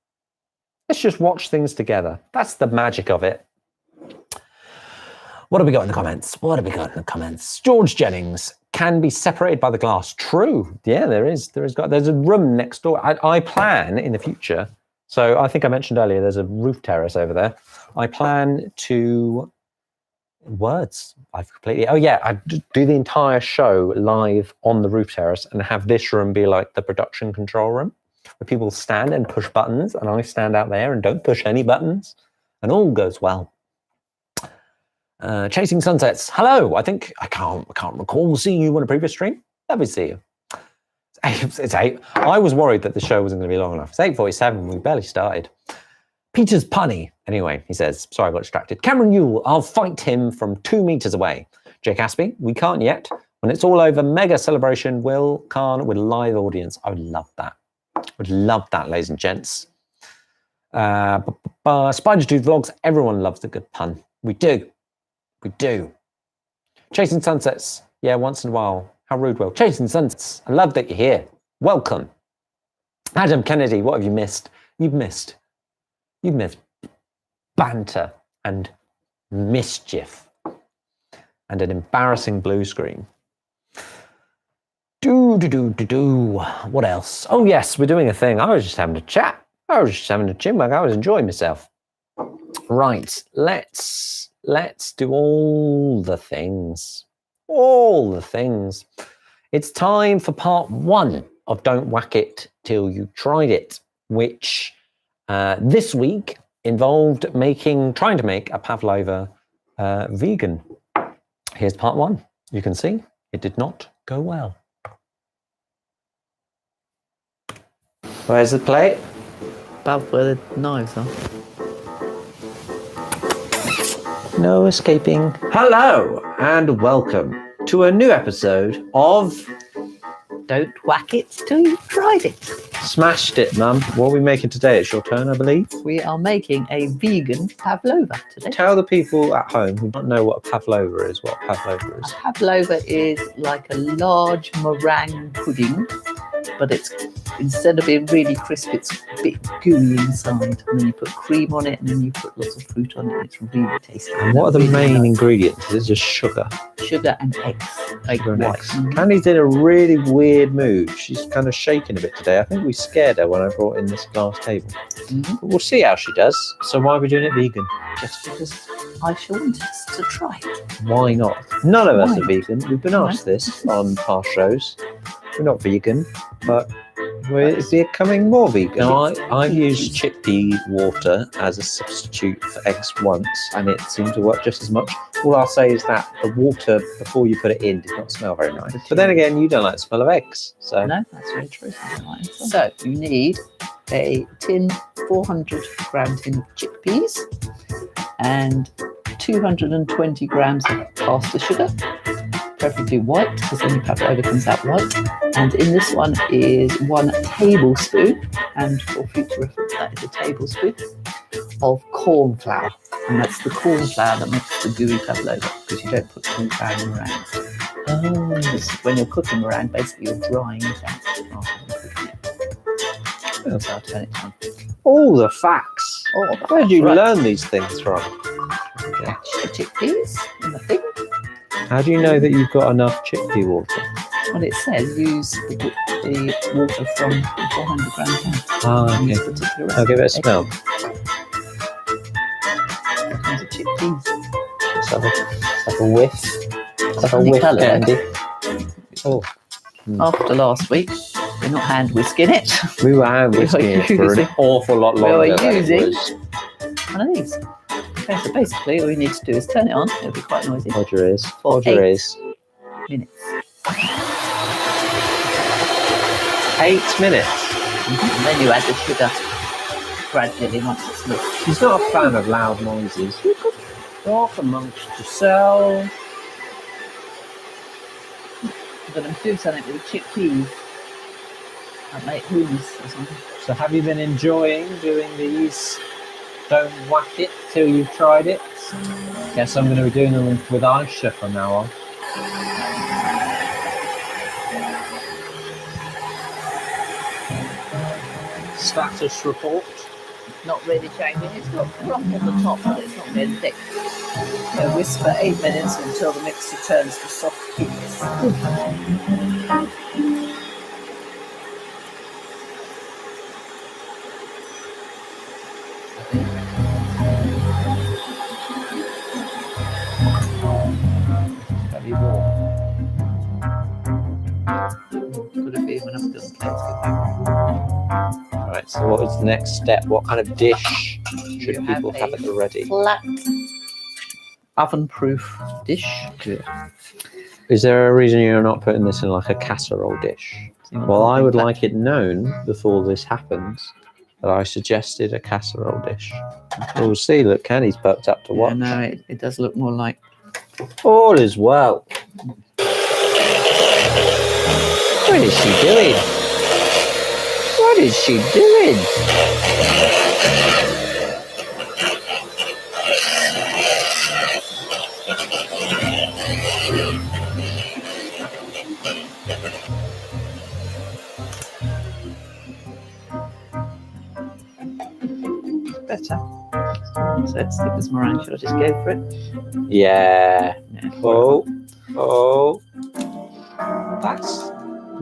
Let's just watch things together. That's the magic of it. What have we got in the comments? What have we got in the comments? George Jennings can be separated by the glass. True. Yeah, there is. There's a room next door. I plan in the future. So I think I mentioned earlier, there's a roof terrace over there. I plan to I do the entire show live on the roof terrace and have this room be like the production control room where people stand and push buttons and I stand out there and don't push any buttons and all goes well. Chasing Sunsets. Hello. I can't recall seeing you on a previous stream. Lovely to see you. It's 8. I was worried that the show wasn't going to be long enough. It's 8:47. We barely started. Peter's punny. Anyway, he says, sorry, I got distracted. Cameron Yule, I'll fight him from 2 meters away. Jake Aspie, we can't yet. When it's all over, mega celebration, WillCarne with live audience. I would love that. Would love that, ladies and gents. Spider Dude Vlogs, everyone loves a good pun. We do. We do. Chasing Sunsets. Yeah, once in a while. How rude, Will. Chasing Sunsets. I love that you're here. Welcome. Adam Kennedy, what have you missed? You've missed banter and mischief and an embarrassing blue screen. What else? Oh yes, we're doing a thing. I was just having a chat. I was just having a chinwag. I was enjoying myself. Right, let's do all the things. All the things. It's time for part 1 of Don't Whack It Till You Tried It, which this week involved trying to make a Pavlova vegan. Here's part 1. You can see it did not go well. Where's the plate? Above where the knives are. No escaping. Hello and welcome to a new episode of Don't Whack It Till You Tried It. Smashed It, Mum. What are we making today? It's your turn, I believe. We are making a vegan pavlova today. Tell the people at home who don't know what a pavlova is, what a pavlova is. A pavlova is like a large meringue pudding, but it's instead of being really crisp, it's a bit gooey inside. And then you put cream on it, and then you put lots of fruit on it. It's really tasty. And what are the main ingredients? Is it just sugar? Sugar and eggs. Sugar and eggs. Candy's in a really weird mood. She's kind of shaking a bit today. I think we scared her when I brought in this glass table. But we'll see how she does. So why are we doing it vegan? Just because I wanted us to try it. Why not? None of us are vegan. We've been asked this on past shows. We're not vegan, but we're becoming more vegan. Now, I've used chickpea water as a substitute for eggs once, and it seemed to work just as much. All I'll say is that the water before you put it in did not smell very nice. But then again, you don't like the smell of eggs, so no, that's very true. So you need a 400 gram tin of chickpeas and 220 grams of caster sugar, preferably white, because then your pavlova comes out white. And in this one is 1 tablespoon, and for future reference, that is a tablespoon of corn flour. And that's the corn flour that makes the gooey pavlova, because you don't put corn flour in meringue. Because when you're cooking meringue, basically you're drying it out rather than cooking it. So I'll turn it on. all the facts. Oh, Where did you learn these things from? Okay. Chickpeas in the thing. How do you know that you've got enough chickpea water? Well, it says use the water from the 400 gram can. Ah, In this okay. particular I'll give it a recipe. smell. Here comes the chickpeas. Let's have a whiff. Let's have a Funny whiff, colour. Andy. Oh, After last week, we're not hand whisking it. we were hand whisking it for an using- awful lot we longer were than it using- was. One of these. Okay, so basically all you need to do is turn it on. It'll be quite noisy. Roger is. For Roger 8 is. minutes. 8 minutes. And then you add the sugar gradually once it's mixed. She's not a fan of loud noises. You could talk amongst yourselves. But I'm doing something with the chickpeas. That make hummus or something. So have you been enjoying doing these? Don't whack it till you've tried it. Guess I'm going to be doing them with Aisha from now on. Status report. Not really changing. It's got crumb on the top, but it's not very thick. So whisk for 8 minutes until the mixture turns to soft hummus. Very warm. Could have been when I've done plates. Right, so what was the next step? What kind of dish should You people have have a at the ready? Flat oven-proof dish. Is there a reason you're not putting this in like a casserole dish? Well, I would like it known before this happens that I suggested a casserole dish. We'll see. Look, Candy's perked up to watch. No, it does look more like. All is well. What is she doing? What is she doing? Better. So let's think there's meringue. Should I just go for it? Yeah. Yeah. Oh. That's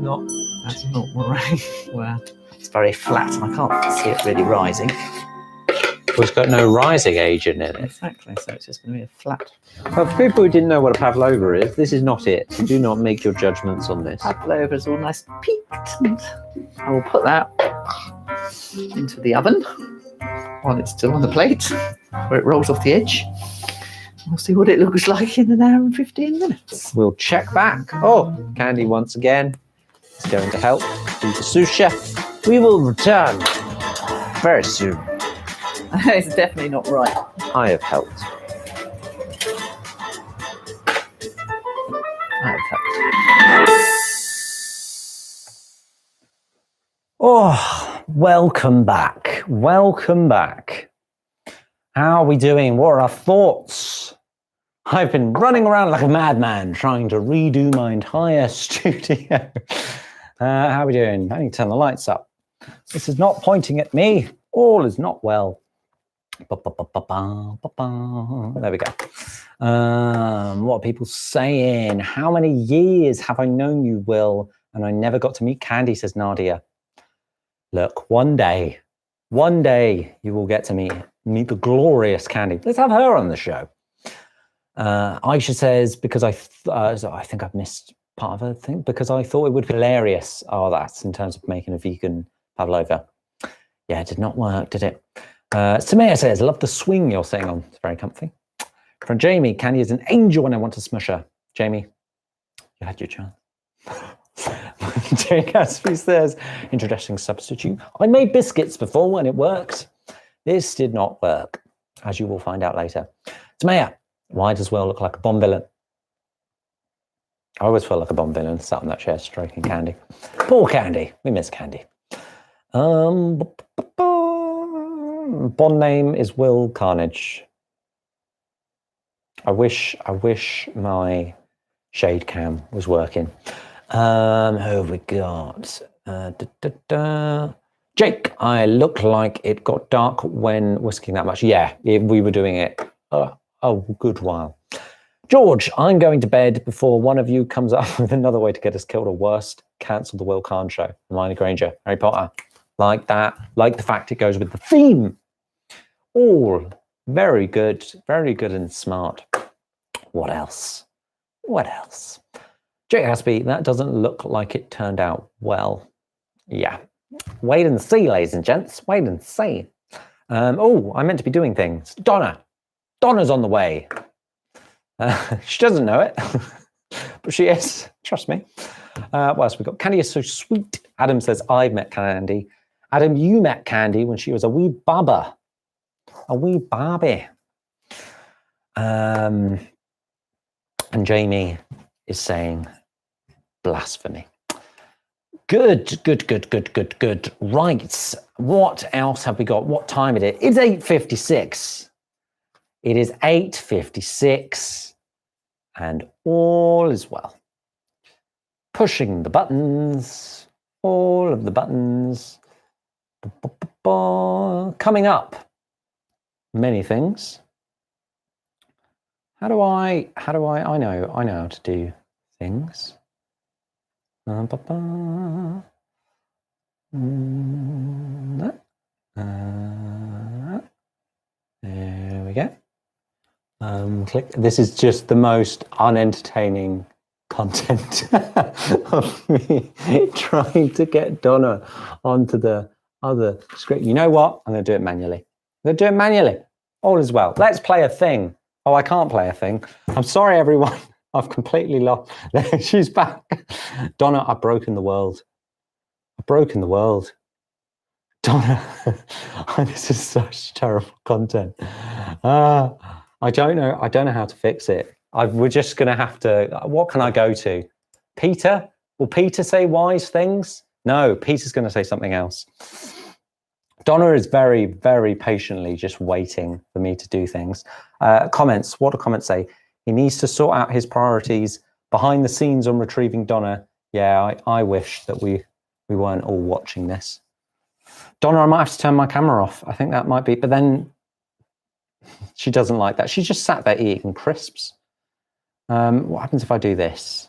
not. That's not meringue. Well, it's very flat and I can't see it really rising. Well, it's got no rising agent in it. Exactly. So it's just going to be a flat. But for people who didn't know what a pavlova is, this is not it. So do not make your judgments on this. Pavlova is all nice peaked. And I will put that into the oven while it's still on the plate, where it rolls off the edge. We'll see what it looks like in an hour and 15 minutes. We'll check back. Oh, Candy once again is going to help do the sous chef. We will return very soon. It's definitely not right. I have helped. Oh, welcome back. Welcome back. How are we doing? What are our thoughts? I've been running around like a madman trying to redo my entire studio. How are we doing? I need to turn the lights up. This is not pointing at me. All is not well. There we go. What are people saying? How many years have I known you, Will? And I never got to meet Candy, says Nadia. Look, one day you will get to meet the glorious Candy. Let's have her on the show. Aisha says, because I think I've missed part of her thing, because I thought it would be hilarious. Oh, that's in terms of making a vegan pavlova. Yeah, it did not work, did it? Samaya says, love the swing you're sitting on. It's very comfy. From Jamie, Candy is an angel when I want to smush her. Jamie, you had your chance. Jay Gatsby says, introducing substitute. I made biscuits before and it worked. This did not work, as you will find out later. Samaya, why does Will look like a Bond villain? I always feel like a Bond villain sat on that chair stroking Candy. Poor Candy. We miss Candy. Bond name is Will Carnage. I wish my shade cam was working. Who have we got? Jake, I look like it got dark when whisking that much. Yeah, we were doing it a good while. George, I'm going to bed before one of you comes up with another way to get us killed or worse. Cancel the WillCarne show. Hermione Granger, Harry Potter. Like that. Like the fact it goes with the theme. All very good and smart. What else? Jake Aspie, that doesn't look like it turned out well. Yeah. Wait and see, ladies and gents. Wait and see. Oh, I meant to be doing things. Donna's on the way. She doesn't know it, but she is. Trust me. What else we got? Candy is so sweet. Adam says, I've met Candy. Adam, you met Candy when she was a wee baba. A wee Barbie. And Jamie is saying blasphemy. Good. Right. What else have we got? What time is it? It's 8:56. It is 8:56 and all is well. Pushing the buttons, all of the buttons. Coming up, many things. I know how to do things. There we go. Click. This is just the most unentertaining content of me trying to get Donna onto the other script. You know what? I'm going to do it manually. All is well. Let's play a thing. Oh, I can't play a thing. I'm sorry, everyone. I've completely lost. She's back. Donna, I've broken the world. I've broken the world. Donna, this is such terrible content. I don't know how to fix it. We're just going to have to, what can I go to? Peter? Will Peter say wise things? No, Peter's going to say something else. Donna is very, very patiently just waiting for me to do things. Comments, what do comments say? He needs to sort out his priorities behind the scenes on retrieving Donna. Yeah, I wish that we weren't all watching this. Donna, I might have to turn my camera off. I think that might be, but then she doesn't like that. She just sat there eating crisps. What happens if I do this?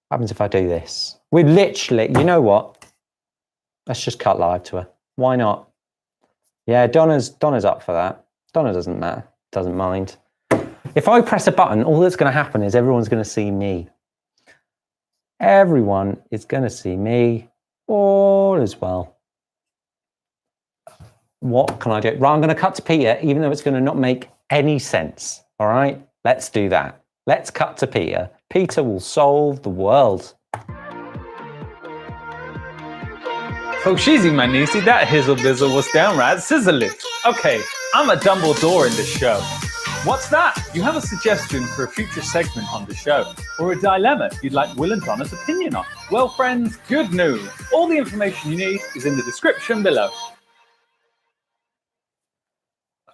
What happens if I do this? We literally, you know what? Let's just cut live to her. Why not? Yeah, Donna's up for that. Donna doesn't mind. If I press a button, all that's going to happen is everyone's going to see me. Everyone is going to see me. All is well. What can I do? Right, I'm going to cut to Peter, even though it's going to not make any sense. All right, let's do that. Let's cut to Peter. Peter will solve the world. Oh, sheezy, my niecey, that hizzle bizzle was downright sizzling. Okay, I'm a Dumbledore in this show. What's that? You have a suggestion for a future segment on the show, or a dilemma you'd like Will and Donna's opinion on? Well, friends, good news. All the information you need is in the description below.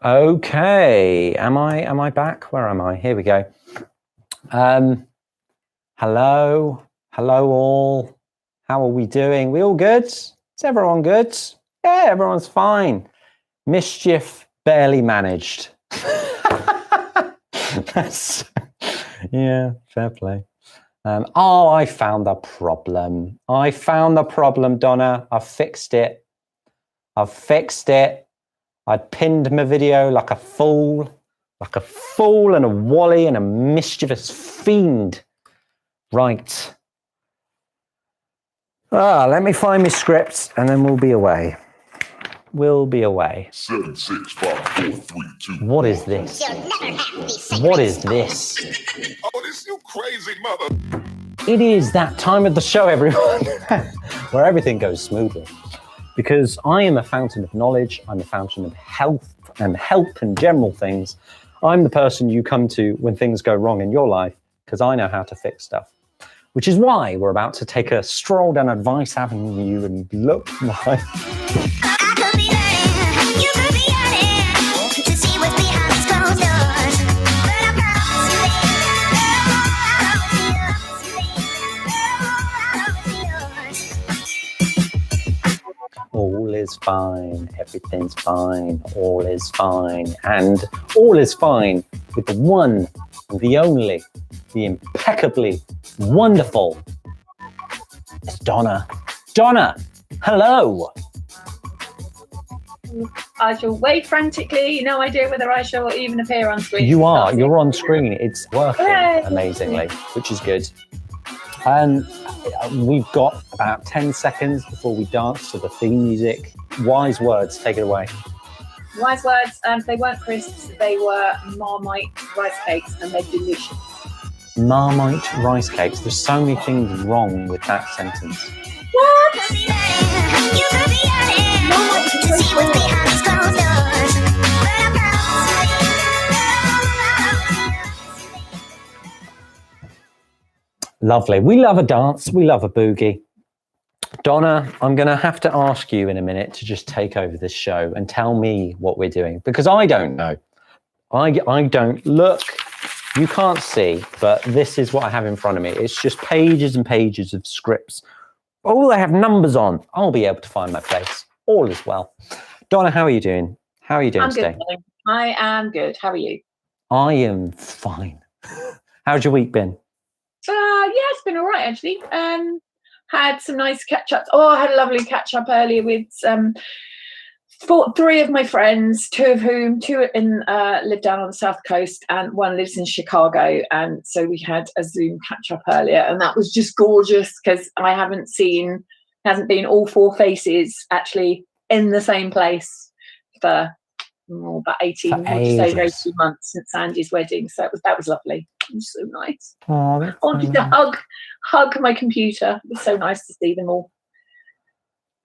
Okay, am I back? Where am I? Here we go. Hello all. How are we doing? We all good? Is everyone good? Yeah, everyone's fine. Mischief barely managed. Yeah, fair play. I found the problem. Donna. I've fixed it. I pinned my video like a fool and a wally and a mischievous fiend. Right. Let me find my scripts and then we'll be away. 7, 6, 5, 4, 3, 2. What is this? What is this? Oh, this you crazy mother. It is that time of the show, everyone, where everything goes smoothly. Because I am a fountain of knowledge, I'm a fountain of health and help and general things. I'm the person you come to when things go wrong in your life, because I know how to fix stuff. Which is why we're about to take a stroll down Advice Avenue and look like... All is fine, everything's fine, all is fine, and all is fine with the one and the only, the impeccably wonderful, it's Donna. Donna, hello. I shall wait frantically, no idea whether I shall even appear on screen. You're on screen, it's working amazingly, which is good. And we've got about 10 seconds before we dance to the theme music. Wise words, take it away. Wise words, they weren't crisps, they were Marmite rice cakes and they're delicious. Marmite rice cakes. There's so many things wrong with that sentence. What? Lovely. We love a dance. We love a boogie. Donna, I'm going to have to ask you in a minute to just take over this show and tell me what we're doing, because I don't know. I don't look. You can't see, but this is what I have in front of me. It's just pages and pages of scripts. Oh, they have numbers on. I'll be able to find my place. All is well. Donna, how are you doing? How are you doing today? Good. I am good. How are you? I am fine. How's your week been? Yeah, it's been all right, actually. Had some nice catch-ups. Oh, I had a lovely catch-up earlier with three of my friends, two live down on the South Coast and one lives in Chicago. And so we had a Zoom catch-up earlier, and that was just gorgeous because I hasn't been all four faces actually in the same place for about 18 months since Andy's wedding. So that was lovely. It was so nice. Oh, I wanted to hug my computer. It was so nice to see them all.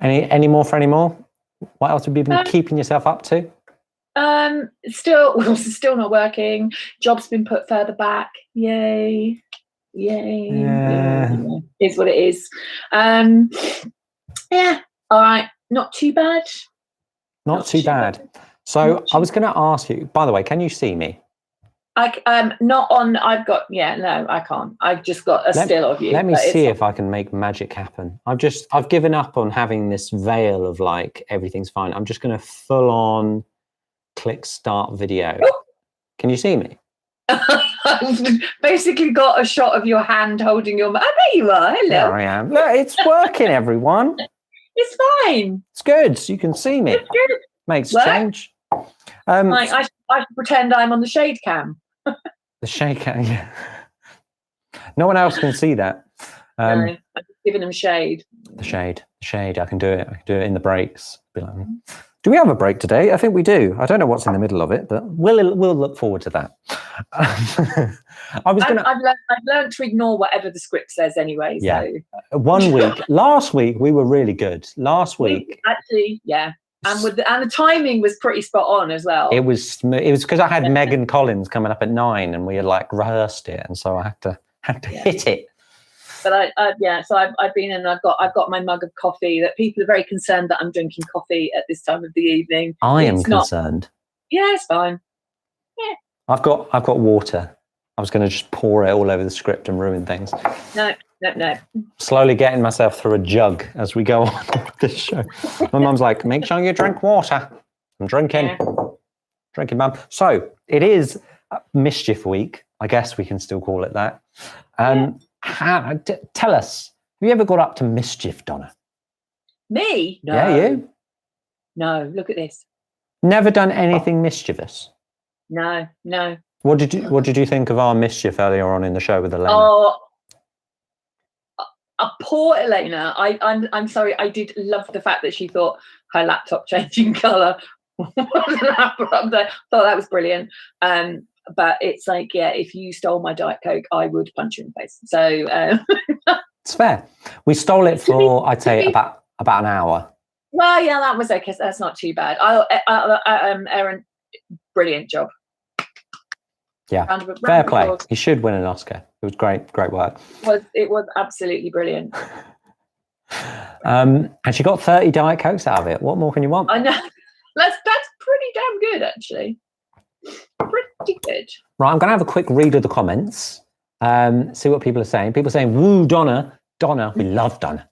Any more for any more? What else have you been keeping yourself up to? Still not working. Job's been put further back. Yay. Yeah. Is what it is. Yeah. All right. Not too bad. Not too bad. So I was going to ask you, by the way, can you see me? Not on. I've got. Yeah. No, I can't. I've just got a still of you. Let me see if I can make magic happen. I've given up on having this veil of like everything's fine. I'm just going to full on click start video. Can you see me? I've basically got a shot of your hand holding your. Oh, there you are. Hello. There I am. Look, it's working, everyone. It's fine. It's good. You can see me. It's good. Makes What? change. I should pretend I'm on the shade cam. The shade cam. Yeah. No one else can see that. No, I'm just giving them shade. The shade. I can do it. I can do it in the breaks. Be like, do we have a break today? I think we do. I don't know what's in the middle of it, but we'll look forward to that. I've learned to ignore whatever the script says anyway. Yeah. So. 1 week. Last week we were really good. Last week. Actually, yeah. And the timing was pretty spot on as well. It was because I had Megan Collins coming up at 9 and we had like rehearsed it, and so I had to hit it. But so I've been in. I've got my mug of coffee. That people are very concerned that I'm drinking coffee at this time of the evening. I am concerned. Yeah, it's fine. Yeah. I've got water. I was going to just pour it all over the script and ruin things. No. Slowly getting myself through a jug as we go on with this show. My mum's like, make sure you drink water. I'm drinking. Yeah. Drinking, mum. So it is Mischief Week. I guess we can still call it that. Tell us, have you ever got up to mischief, Donna? Me? No. Yeah, you? No, look at this. Never done anything mischievous? No. What did you think of our mischief earlier on in the show with Elena? Oh, poor Elena. I'm sorry. I did love the fact that she thought her laptop changing colour was an apple up there. Thought that was brilliant. But it's like, yeah, if you stole my Diet Coke, I would punch you in the face. So it's fair. We stole it for, I'd say, about an hour. Well, yeah, that was okay. That's not too bad. Erin, brilliant job. Yeah, fair play. He should win an Oscar. It was great work. It was absolutely brilliant. And she got 30 Diet Cokes out of it. What more can you want? I know. That's pretty damn good, actually. Pretty good. Right, I'm going to have a quick read of the comments. See what people are saying. People are saying, woo, Donna. Donna, we love Donna.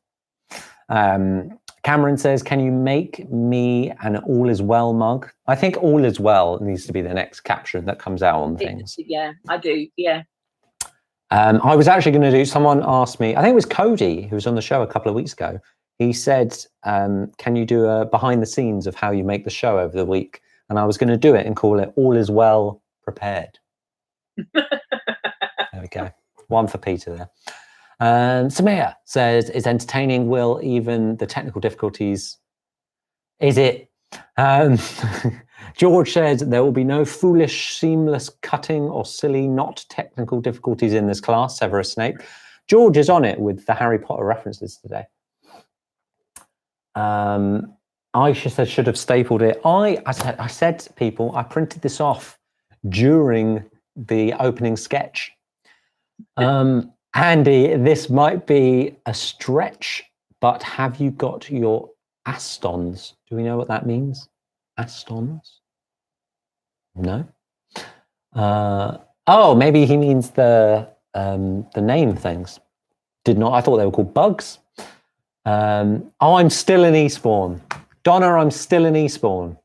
Cameron says, can you make me an all is well mug? I think all is well needs to be the next caption that comes out on things. Yeah, I do. Yeah. I was actually going to do, someone asked me, I think it was Cody, who was on the show a couple of weeks ago. He said, can you do a behind the scenes of how you make the show over the week? And I was going to do it and call it all is well prepared. There we go. One for Peter there. Samir says, it's entertaining, Will, even the technical difficulties. Is it? George says, there will be no foolish, seamless cutting or silly, not technical difficulties in this class, Severus Snape. George is on it with the Harry Potter references today. Aisha says, should have stapled it. I said to people, I printed this off during the opening sketch. Andy, this might be a stretch, but have you got your Astons? Do we know what that means? Astons? No. Oh, maybe he means the name things. Did not. I thought they were called bugs. Oh, I'm still in Eastbourne. Donna, I'm still in Eastbourne.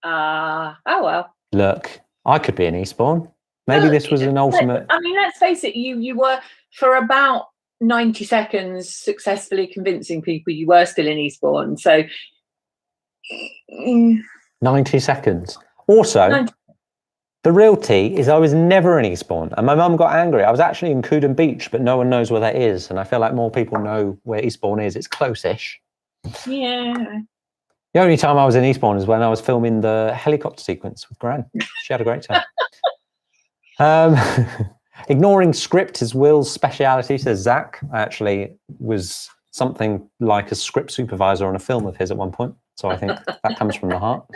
Oh well. Look, I could be in Eastbourne. Maybe this was an ultimate. I mean, let's face it. You were for about 90 seconds successfully convincing people you were still in Eastbourne. So 90 seconds. Also, 90. The real tea is I was never in Eastbourne, and my mum got angry. I was actually in Coodon Beach, but no one knows where that is, and I feel like more people know where Eastbourne is. It's close-ish. Yeah. The only time I was in Eastbourne is when I was filming the helicopter sequence with Gran. She had a great time. Ignoring script is Will's speciality, says Zach. I actually was something like a script supervisor on a film of his at one point. So I think that comes from the heart.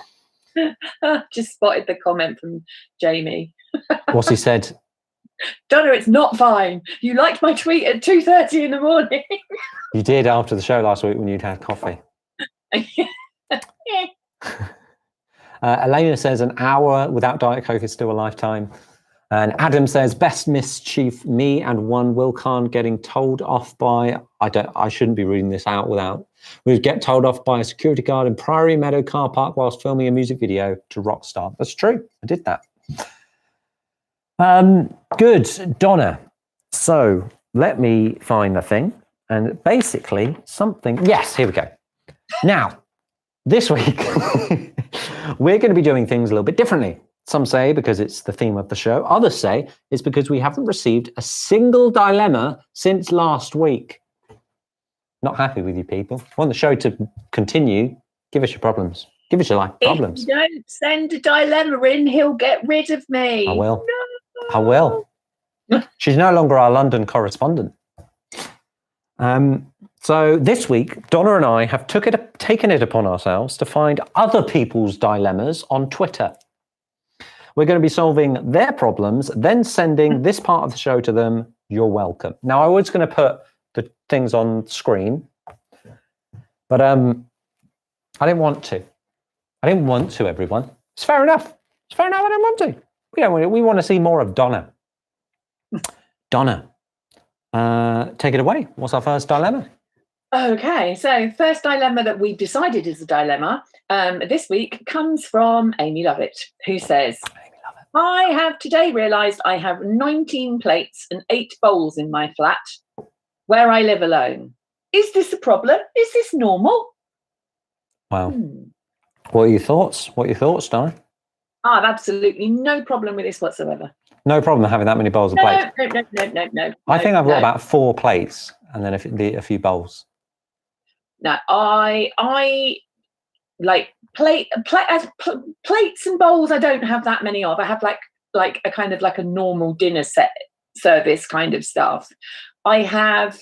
Just spotted the comment from Jamie. What's he said? Donna, it's not fine. You liked my tweet at 2:30 in the morning. You did after the show last week when you'd had coffee. Elena says an hour without Diet Coke is still a lifetime. And Adam says best Mischief, me and one WillCarne getting told off by, I shouldn't be reading this out without, we'd get told off by a security guard in Priory Meadow car park whilst filming a music video to Rockstar. That's true. I did that. Good, Donna. So let me find the thing. And basically something, yes, here we go. Now, this week, we're going to be doing things a little bit differently. Some say because it's the theme of the show. Others say it's because we haven't received a single dilemma since last week. Not happy with you people. Want the show to continue, give us your problems. Give us your life problems. If you don't send a dilemma in, he'll get rid of me. I will. No. I will. She's no longer our London correspondent. So this week, Donna and I have taken it upon ourselves to find other people's dilemmas on Twitter. We're going to be solving their problems, then sending this part of the show to them. You're welcome. Now, I was going to put the things on screen, but I didn't want to. I didn't want to, everyone. It's fair enough. It's fair enough. I didn't want to. We want to see more of Donna. Donna, take it away. What's our first dilemma? Okay, so first dilemma that we've decided is a dilemma this week comes from Amy Lovett, who says, I have today realised I have 19 plates and 8 bowls in my flat where I live alone. Is this a problem? Is this normal? Wow. What are your thoughts? What are your thoughts, Donna? I have absolutely no problem with this whatsoever. No problem having that many bowls of plates? No. I think I've got about 4 plates and then a few bowls. No, I like plates and bowls. I don't have that many of. I have like a kind of like a normal dinner set service kind of stuff. I have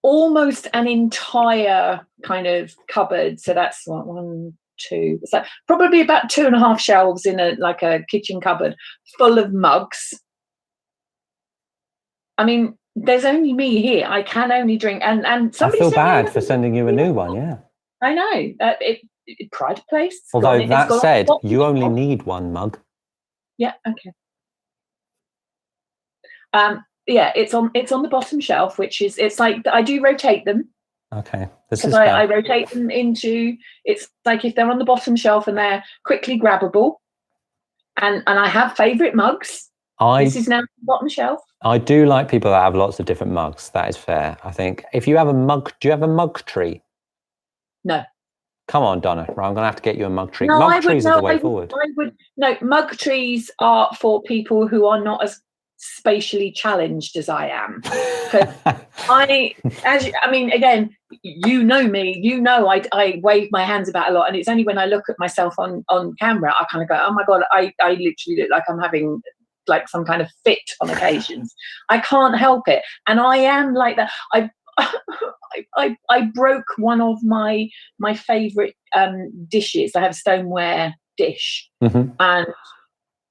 almost an entire kind of cupboard. So that's one, two. So probably about 2.5 shelves in a kitchen cupboard full of mugs. I mean, there's only me here. I can only drink, and somebody. I feel bad for sending you a new one. Yeah, I know. It pride of place. Although that said, you only need 1 mug. Yeah. Okay. Yeah, it's on the bottom shelf, which is it's like I do rotate them. Okay. Because I rotate them into. It's like if they're on the bottom shelf and they're quickly grabbable, and I have favourite mugs. This is now the bottom shelf. I do like people that have lots of different mugs. That is fair. I think if you have a mug, do you have a mug tree? No. Come on, Donna. Right, I'm going to have to get you a mug tree. No, mug trees are the way forward. No, mug trees are for people who are not as spatially challenged as I am. Again, you know me. You know I wave my hands about a lot, and it's only when I look at myself on camera I kind of go, oh my god, I literally look like I'm having like some kind of fit on occasions. I can't help it, and I am like that. I broke one of my favourite dishes. I have a stoneware dish, and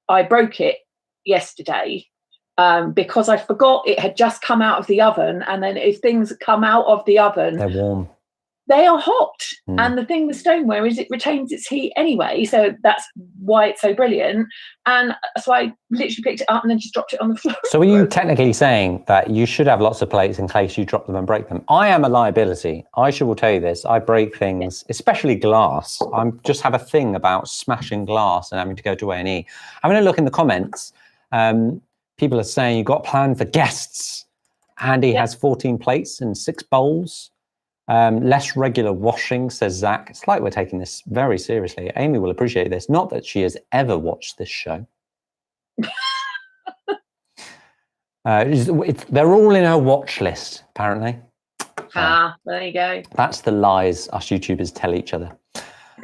I broke it yesterday because I forgot it had just come out of the oven. And then if things come out of the oven, they're warm. They are hot. And the thing with stoneware is it retains its heat anyway. So that's why it's so brilliant. And so I literally picked it up and then just dropped it on the floor. So are you technically saying that you should have lots of plates in case you drop them and break them? I am a liability. I will tell you this. I break things, especially glass. I just have a thing about smashing glass and having to go to A&E. Having a look in the comments, people are saying you've got planned for guests. Andy has 14 plates and 6 bowls. Less regular washing, says Zach. It's like we're taking this very seriously. Amy will appreciate this. Not that she has ever watched this show. They're all in her watch list, apparently. There you go. That's the lies us YouTubers tell each other.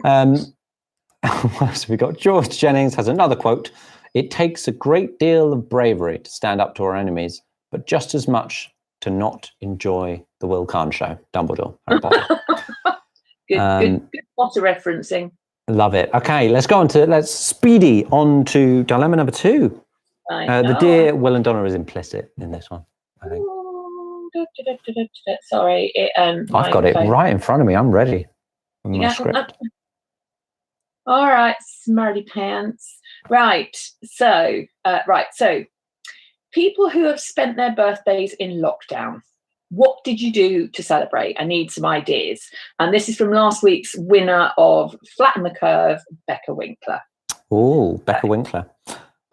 So we got George Jennings has another quote. It takes a great deal of bravery to stand up to our enemies, but just as much to not enjoy The WillCarne show, Dumbledore, Harry Potter. Good Potter referencing. Love it. Okay, let's speedy on to dilemma number 2. The dear Will and Donna is implicit in this one, I think. Sorry, I've got it right in front of me. I'm ready with my script. All right, smarty pants. Right. So, people who have spent their birthdays in lockdown, what did you do to celebrate? I need some ideas. And this is from last week's winner of Flatten the Curve, Becca Winkler. Oh, Becca Winkler.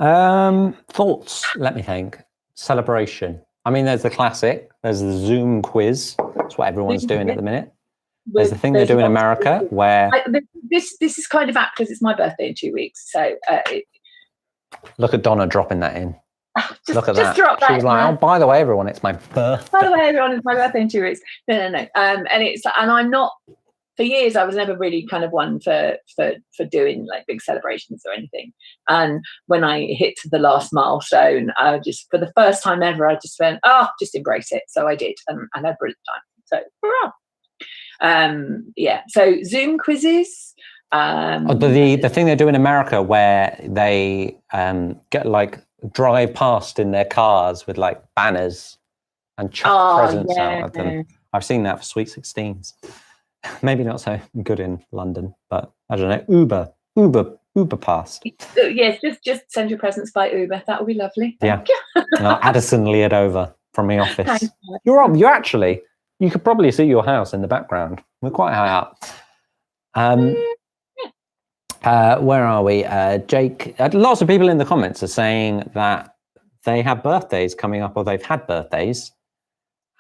Thoughts? Let me think. Celebration. I mean, there's the classic. There's the Zoom quiz. That's what everyone's doing at the minute. There's the thing they do in America where... This is kind of apt because it's my birthday in 2 weeks. So look at Donna dropping that in. Look at that. Drop that. She was like, oh, by the way, everyone, it's my birthday. By the way, everyone, it's my birthday in 2 weeks. No. And I'm not... For years, I was never really kind of one for doing like big celebrations or anything. And when I hit the last milestone, I just, for the first time ever, I just went, just embrace it. So I did, and I had a brilliant time. So, hurrah! So Zoom quizzes. The thing they do in America where they get like drive past in their cars with like banners and chuck presents out of them. I've seen that for Sweet 16s. Maybe not so good in London, but I don't know. Uber past. Yes, just send your presents by Uber. That would be lovely. Thank you. I'll Addison it over from my office. You could probably see your house in the background. We're quite high up. Where are we? Jake, lots of people in the comments are saying that they have birthdays coming up or they've had birthdays.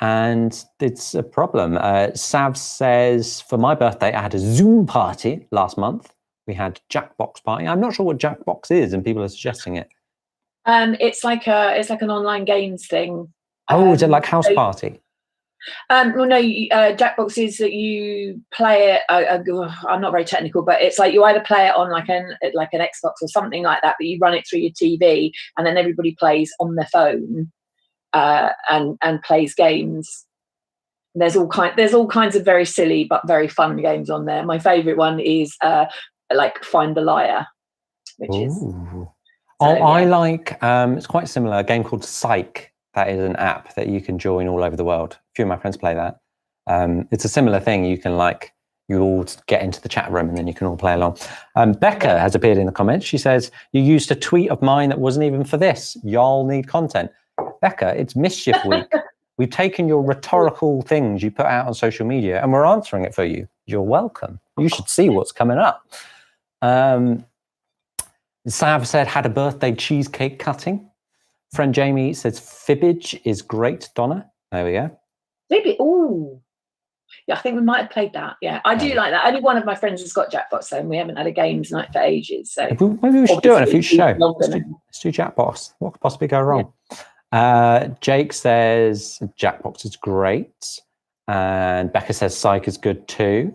And it's a problem. Sav says, for my birthday, I had a Zoom party last month. We had Jackbox party. I'm not sure what Jackbox is, and people are suggesting it. It's like an online games thing. Is it like house party? Well, no. Jackbox is that you play it. I'm not very technical, but it's like you either play it on like an Xbox or something like that, but you run it through your TV, and then everybody plays on their phone. And plays games. There's all kinds of very silly but very fun games on there. My favourite one is like Find the Liar, which is. I like. It's quite similar. A game called Psych. That is an app that you can join all over the world. A few of my friends play that. It's a similar thing. You can you all get into the chat room and then you can all play along. Becca has appeared in the comments. She says, you used a tweet of mine that wasn't even for this. Y'all need content. Becca, it's Mischief Week. We've taken your rhetorical things you put out on social media and we're answering it for you. You're welcome. You should see what's coming up. Sav said, had a birthday cheesecake cutting. Friend Jamie says, fibbage is great, Donna. There we go. Maybe, yeah, I think we might have played that. Yeah, I do like that. Only one of my friends has got Jackbox, though, and we haven't had a games night for ages. So maybe we should do it in a future show. Let's do Jackbox. What could possibly go wrong? Yeah. Jake says Jackbox is great, and Becca says Psych is good too.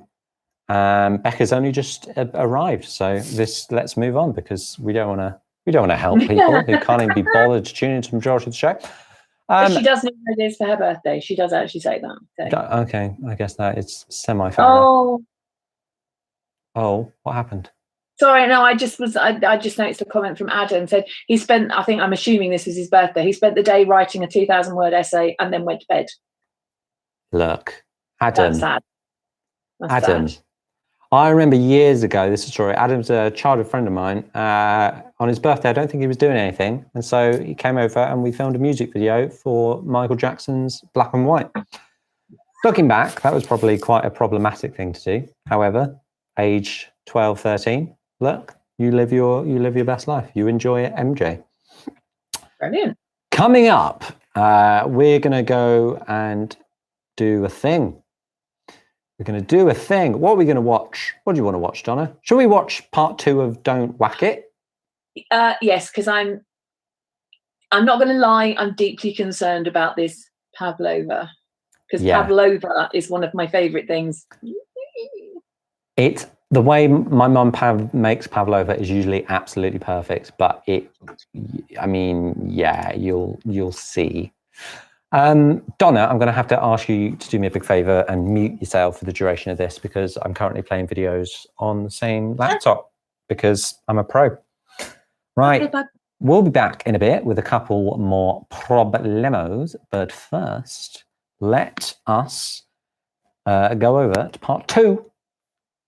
Becca's only just arrived, so let's move on because we don't want to help people who can't even be bothered to tune into the majority of the show. She does need ideas for her birthday. She does actually say that. So. Okay, I guess that is semi-fair. Oh, what happened? Sorry, no, I just noticed a comment from Adam. Said he spent, I think I'm assuming this was his birthday. He spent the day writing a 2,000-word essay and then went to bed. Look, Adam. That's sad. Adam. Sad. I remember years ago, this is a story. Adam's a childhood friend of mine. On his birthday, I don't think he was doing anything. And so he came over and we filmed a music video for Michael Jackson's Black and White. Looking back, that was probably quite a problematic thing to do. However, age 12, 13, look, you live your best life. You enjoy it, MJ. Brilliant. Coming up, we're going to go and do a thing. We're going to do a thing. What are we going to watch? What do you want to watch, Donna? Shall we watch part 2 of Don't Whack It? Yes, because I'm not going to lie. I'm deeply concerned about this Pavlova because Pavlova is one of my favourite things. It's the way my mum makes Pavlova is usually absolutely perfect, but you'll see. Donna, I'm going to have to ask you to do me a big favor and mute yourself for the duration of this because I'm currently playing videos on the same laptop because I'm a pro. Right. Okay, we'll be back in a bit with a couple more problemos, but first, let us go over to part 2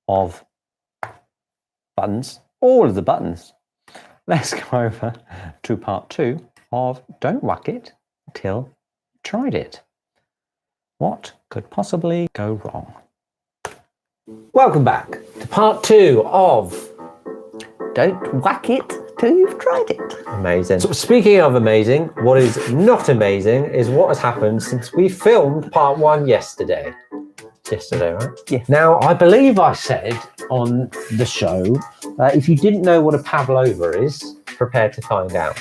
of buttons, all of the buttons. Let's go over to part 2 of Don't Whack It Till You Tried It. What could possibly go wrong? Welcome back to part 2 of Don't whack it till you've tried it. Amazing. So speaking of amazing, what is not amazing is what has happened since we filmed part 1 yesterday. Yesterday, right? Yeah. Now, I believe I said on the show, if you didn't know what a Pavlova is, prepare to find out.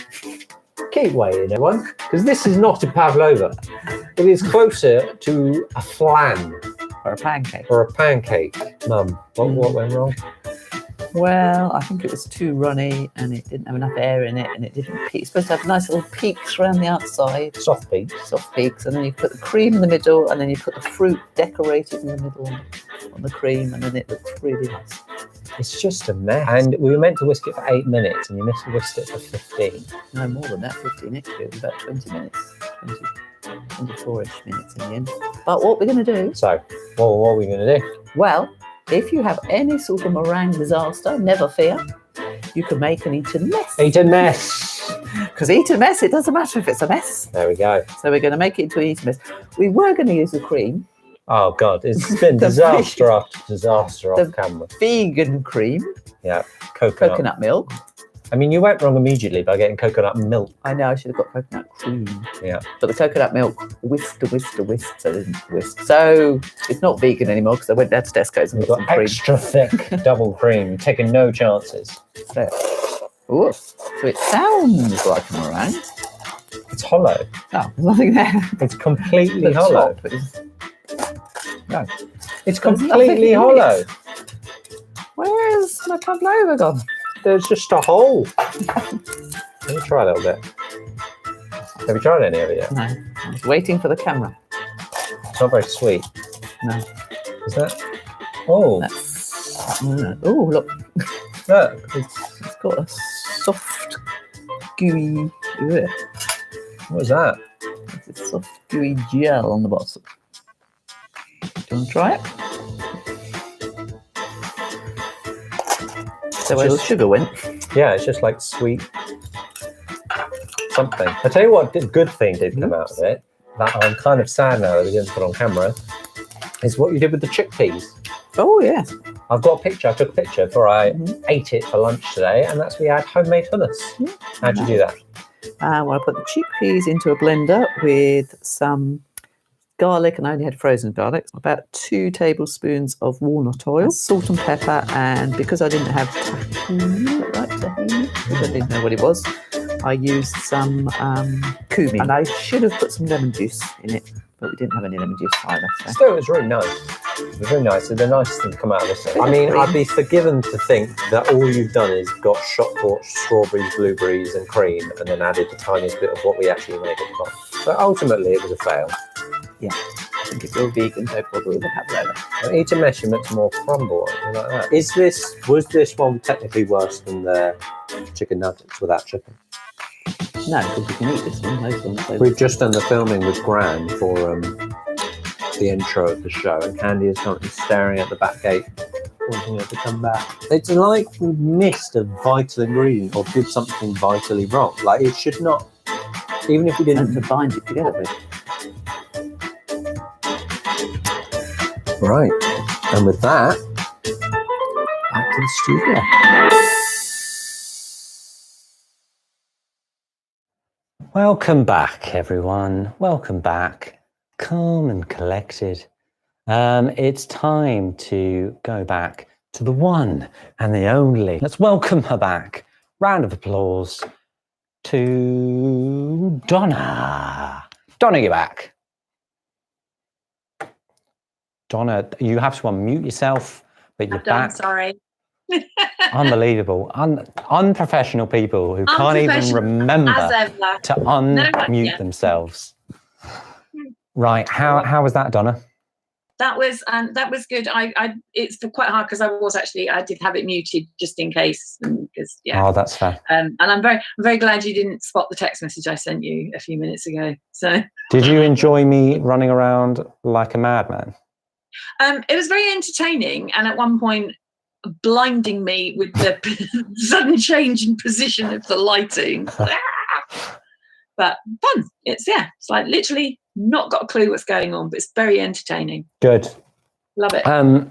Keep waiting, everyone, because this is not a Pavlova. It is closer to a flan. Or a pancake. Or a pancake. Mum, what went wrong? Well, I think it was too runny and it didn't have enough air in it and it didn't peak. It's supposed to have nice little peaks around the outside. Soft peaks. Soft peaks. And then you put the cream in the middle and then you put the fruit decorated in the middle on the cream and then it looks really nice. It's just a mess. And we were meant to whisk it for 8 minutes and you whisked it for 15. No, more than that, 15. Actually, it was about 20 minutes. 24-ish minutes in the end. But what we're going to do... So, what are we going to do? Well, if you have any sort of meringue disaster, never fear. You can make an eat and mess. Eat and mess. Because eat and mess, it doesn't matter if it's a mess. There we go. So we're going to make it into an eat and mess. We were going to use the cream. Oh, God. It's been disaster after disaster off camera. Vegan cream. Yeah. Coconut milk. I mean, you went wrong immediately by getting coconut milk. I know, I should have got coconut cream. Yeah. But the coconut milk whisked, so it didn't whisk. So it's not vegan anymore because I went down to Tesco's and got some extra thick double cream, taking no chances. So it sounds like a meringue. It's hollow. Oh, there's nothing there. It's completely The hollow. top is- No, it's completely hollow. Where's my pavlova gone? There's just a hole. Let me try a little bit. Have you tried any of it yet? No, I was waiting for the camera. It's not very sweet. No. Is that? Oh. Oh, look. Look. It's got a soft, gooey... Ugh. What is that? It's a soft, gooey gel on the bottom. Do you want to try it? So where the sugar went. Yeah, it's just like sweet something. I tell you what, the good thing did come out of it, that I'm kind of sad now that we didn't put on camera, is what you did with the chickpeas. Oh, yes. I've got a picture. I took a picture before I ate it for lunch today, and that's we had homemade hummus. Yeah. How'd you do that? Well, I put the chickpeas into a blender with some garlic, and I only had frozen garlic, about 2 tablespoons of walnut oil, salt and pepper, and because I didn't have tahini, because I didn't know what it was, I used some cumin, and I should have put some lemon juice in it, but we didn't have any lemon juice either. So. Still, it was really nice. It was really nice. It's the nicest thing to come out of this. I mean, I'd be forgiven to think that all you've done is got shot-bought strawberries, blueberries, and cream, and then added the tiniest bit of what we actually made at the bottom. But ultimately, it was a fail. Yeah, I think if you're vegan, no problem with the pavlova. And eat and mesh, you meant some more crumble or something like that. Was this one technically worse than the chicken nuggets without chicken? No, because you can eat this one. Those ones. We've just done the filming with Gran for the intro of the show, and Candy is currently staring at the back gate, wanting her to come back. It's like we missed a vital ingredient or did something vitally wrong. Like it should not, even if we didn't. And to bind it together with. Right, and with that, back to the studio. Welcome back, everyone. Welcome back. Calm and collected. It's time to go back to the one and the only. Let's welcome her back. Round of applause to Donna. Donna, you're back. Donna, you have to unmute yourself, but you're back. Sorry. Unbelievable. Unprofessional people who can't even remember to unmute themselves. Right. How was that, Donna? That was good. It's quite hard because I did have it muted just in case, because Oh, that's fair. and I'm very glad you didn't spot the text message I sent you a few minutes ago. So Did you enjoy me running around like a madman? it was very entertaining, and at one point blinding me with the sudden change in position of the lighting. But fun. It's like literally not got a clue what's going on, but it's very entertaining. Good. Love it.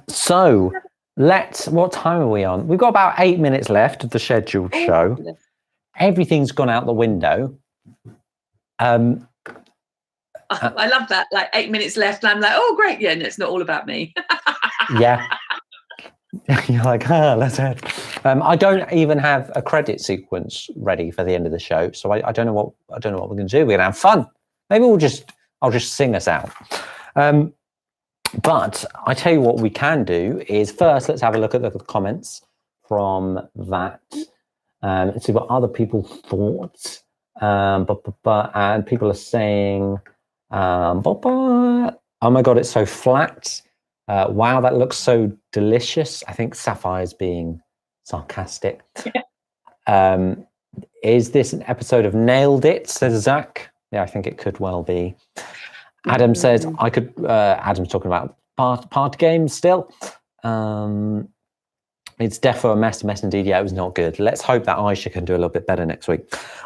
So what time are we on? We've got about 8 minutes left of the scheduled show. Everything's gone out the window. I love that. Like 8 minutes left, and I'm like, oh great, yeah, no, it's not all about me. Yeah. You're like, let's head. I don't even have a credit sequence ready for the end of the show, so I don't know what we're going to do. We're going to have fun. Maybe I'll just sing us out. But I tell you what we can do is first let's have a look at the comments from that. Let's see what other people thought. And people are saying, oh my god, it's so flat. Wow, that looks so delicious. I think Sapphire's being sarcastic. Is this an episode of Nailed It, says Zach? Yeah, I think it could well be. Adam says, Adam's talking about part games still. It's defo a mess indeed. Yeah, it was not good. Let's hope that Aisha can do a little bit better next week.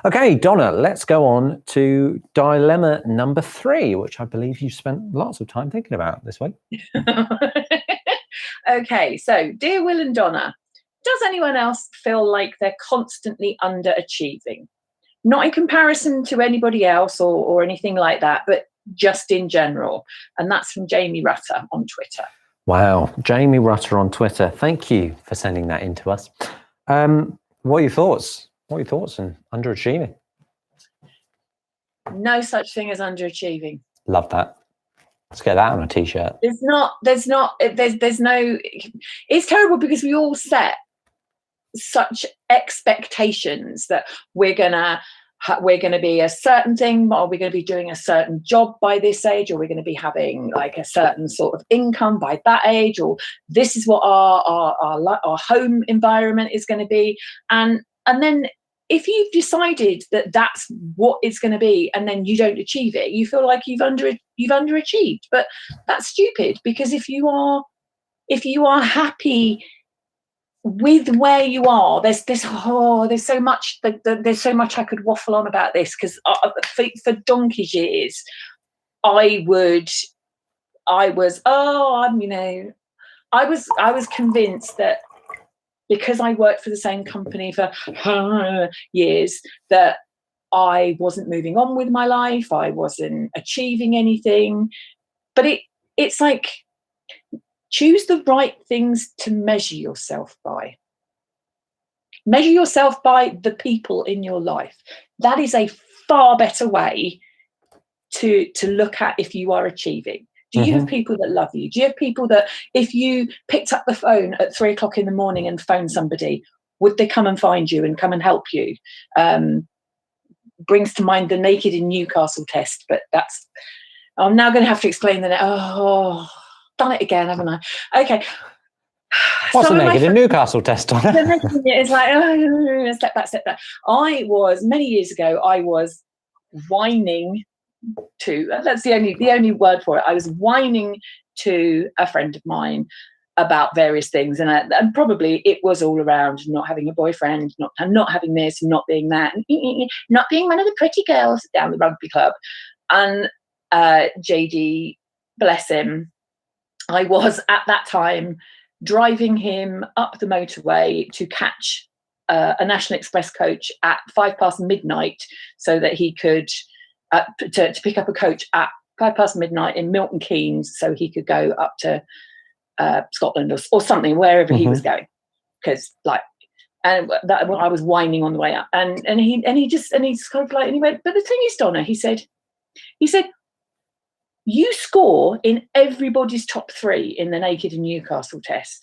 Okay, Donna, let's go on to dilemma number 3, which I believe you spent lots of time thinking about this week. Okay, so dear Will and Donna, does anyone else feel like they're constantly underachieving? Not in comparison to anybody else or anything like that, but just in general. And that's from Jamie Rutter on Twitter. Wow, Jamie Rutter on Twitter. Thank you for sending that in to us. What are your thoughts? What are your thoughts on underachieving? No such thing as underachieving. Love that. Let's get that on a t-shirt. There's no, it's terrible because we all set such expectations that we're going to be a certain thing, or we're going to be doing a certain job by this age, or we're going to be having like a certain sort of income by that age, or this is what our home environment is going to be. And then if you've decided that that's what it's going to be, and then you don't achieve it, you feel like you've underachieved. But that's stupid, because if you are happy with where you are, there's so much I could waffle on about this, because for donkey's years I was convinced that because I worked for the same company for years that I wasn't moving on with my life, I wasn't achieving anything. But it's like, choose the right things to measure yourself by. Measure yourself by the people in your life. That is a far better way to look at if you are achieving. Do you have people that love you? Do you have people that if you picked up the phone at 3 o'clock in the morning and phoned somebody, would they come and find you and come and help you? Brings to mind the Naked in Newcastle test, but I'm now going to have to explain done it again, haven't I? Okay. What's the Naked in Newcastle test on? It's like, step back. Many years ago, I was whining to, that's the only word for it. I was whining to a friend of mine about various things, and probably it was all around not having a boyfriend, not having this, not being that, not being one of the pretty girls down the rugby club. And JD, bless him, I was at that time driving him up the motorway to catch a National Express coach at midnight, so that he could to pick up a coach at midnight in Milton Keynes, so he could go up to Scotland or something, wherever he was going. Because I was whining on the way up, and he just kind of like, and he went, but the thing is, Donna, he said, you score in everybody's top 3 in the Naked in Newcastle test.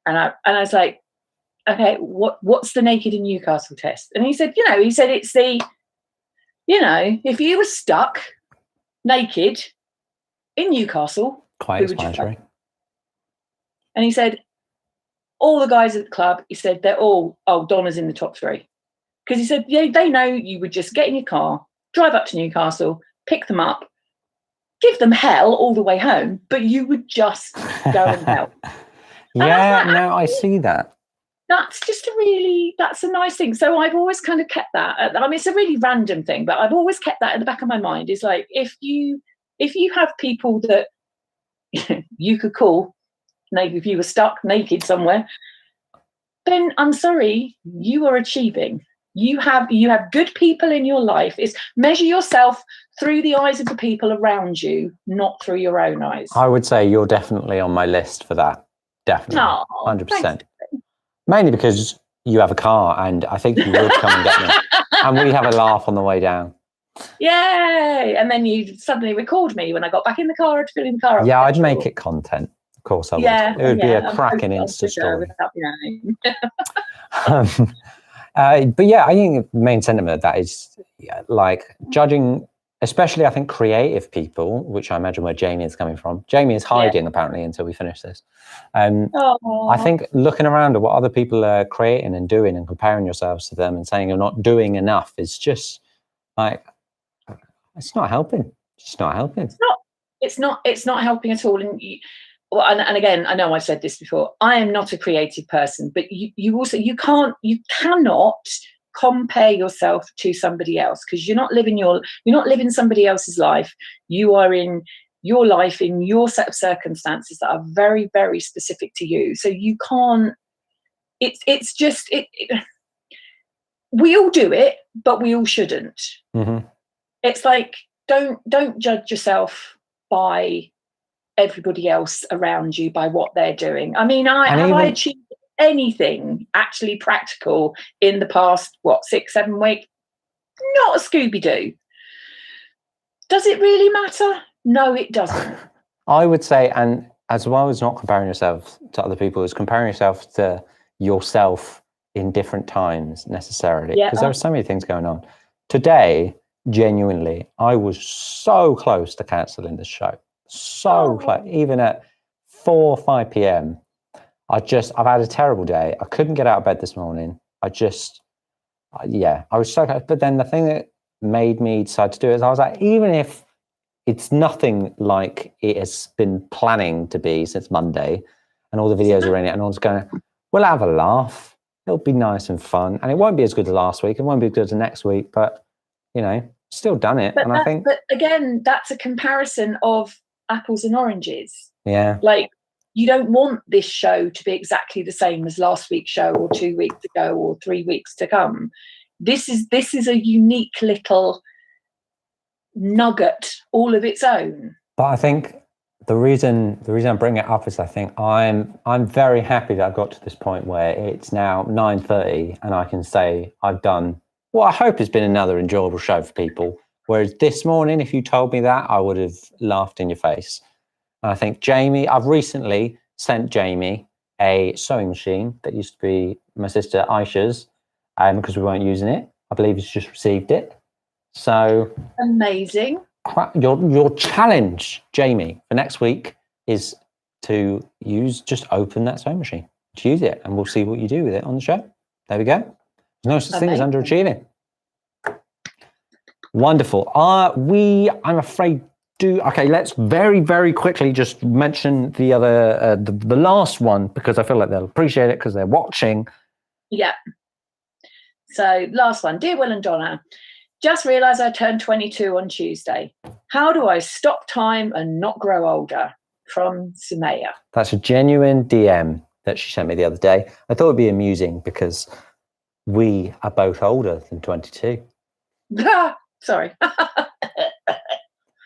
And I was like, okay, what's the Naked in Newcastle test? And he said, it's the, if you were stuck naked in Newcastle. Quite Who would you explanatory. play? And he said, all the guys at the club, he said, they're all, Donna's in the top 3. Because he said, yeah, they know you would just get in your car, drive up to Newcastle, pick them up, give them hell all the way home, but you would just go and help. Yeah, no, I see that. That's just that's a nice thing. So I've always kind of kept that. I mean, it's a really random thing, but I've always kept that in the back of my mind. Is like, if you have people that you could call, maybe if you were stuck naked somewhere, then I'm sorry, you are achieving. You have good people in your life. It's measure yourself through the eyes of the people around you, not through your own eyes. I would say you're definitely on my list for that. Definitely. 100%. Mainly because you have a car and I think you would come and get me. And we have a laugh on the way down. Yay! And then you suddenly recalled me when I got back in the car to fill in the car. Yeah, I'd make it content. Of course I would. Yeah, It would be a I'm cracking posting Insta story. without your name. But yeah, I think the main sentiment of that is like judging, especially I think creative people, which I imagine where Jamie is coming from. Jamie is hiding apparently until we finish this. I think looking around at what other people are creating and doing and comparing yourselves to them and saying you're not doing enough is just like, it's not helping. It's not helping. It's not helping at all. And again, I know I've said this before. I am not a creative person, but you cannot compare yourself to somebody else because you're not living somebody else's life. You are in your life in your set of circumstances that are very, very specific to you. So you can't. It's just we all do it, but we all shouldn't. Mm-hmm. It's like don't judge yourself by everybody else around you by what they're doing. I mean, I achieved anything actually practical in the past 6-7 weeks? Not a Scooby-Doo. Does it really matter? No, it doesn't. I would say, and as well as not comparing yourself to other people, is comparing yourself to yourself in different times necessarily, because there are so many things going on. Today, genuinely, I was so close to cancelling this show. So close, even at 4 or 5 p.m. I've had a terrible day. I couldn't get out of bed this morning. I was so close. But then the thing that made me decide to do it is I was like, even if it's nothing like it has been planning to be since Monday and all the videos are in it and all going, we'll have a laugh. It'll be nice and fun. And it won't be as good as last week. It won't be as good as next week, but still done it. But but again, that's a comparison of apples and oranges. Yeah. Like, you don't want this show to be exactly the same as last week's show or 2 weeks ago or 3 weeks to come. This is a unique little nugget all of its own. But I think the reason I bring it up is I think I'm very happy that I got to this point where it's now 9:30 and I can say I've done what I hope has been another enjoyable show for people. Whereas this morning, if you told me that, I would have laughed in your face. And I think I've recently sent Jamie a sewing machine that used to be my sister Aisha's, because we weren't using it. I believe he's just received it. So amazing. Your challenge, Jamie, for next week is to just open that sewing machine, to use it, and we'll see what you do with it on the show. There we go. There's no such thing as underachieving. Wonderful. I'm afraid okay, let's very, very quickly just mention the other, the last one, because I feel like they'll appreciate it because they're watching. Yeah. So last one. Dear Will and Donna, just realised I turned 22 on Tuesday. How do I stop time and not grow older? From Sumaya. That's a genuine DM that she sent me the other day. I thought it'd be amusing because we are both older than 22. Sorry.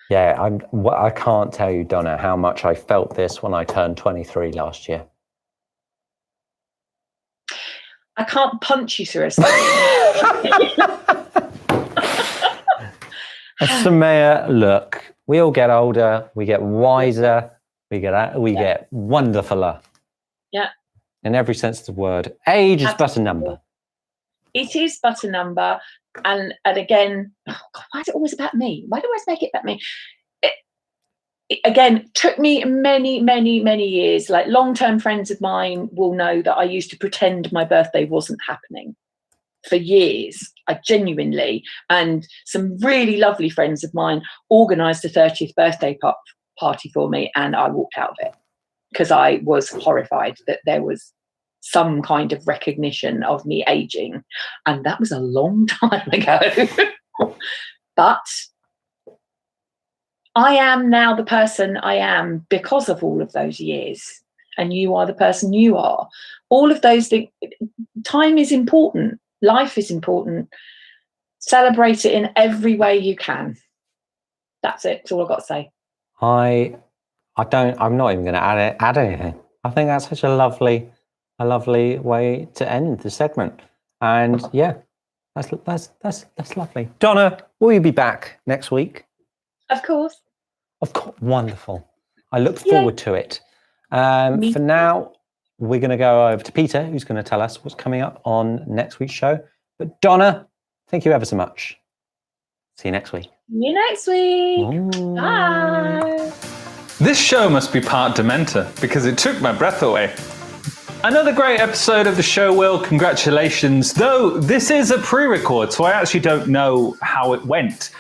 Yeah, I can't tell you, Donna, how much I felt this when I turned 23 last year. I can't punch you through a Samaya, look, we all get older, we get wiser, we get wonderfuler. Yeah. In every sense of the word. Age is but a number. It is but a number. And again, oh God, why is it always about me? Why do I always make it about me? again, took me many, many, many years. Like long-term friends of mine will know that I used to pretend my birthday wasn't happening for years. I genuinely, and some really lovely friends of mine organised a 30th birthday party for me, and I walked out of it because I was horrified that there was some kind of recognition of me aging, and that was a long time ago. But I am now the person I am because of all of those years, and you are the person you are. All of those things. Time is important. Life is important. Celebrate it in every way you can. That's it. That's all I've got to say. I'm not even going to add anything. I think that's such a lovely way to end the segment. And yeah, that's lovely. Donna, will you be back next week? Of course. Wonderful. I look forward to it. For now, we're going to go over to Peter, who's going to tell us what's coming up on next week's show. But Donna, thank you ever so much. See you next week. See you next week. Ooh. Bye. This show must be part dementor because it took my breath away. Another great episode of the show, Will. Congratulations. Though this is a pre-record, so I actually don't know how it went.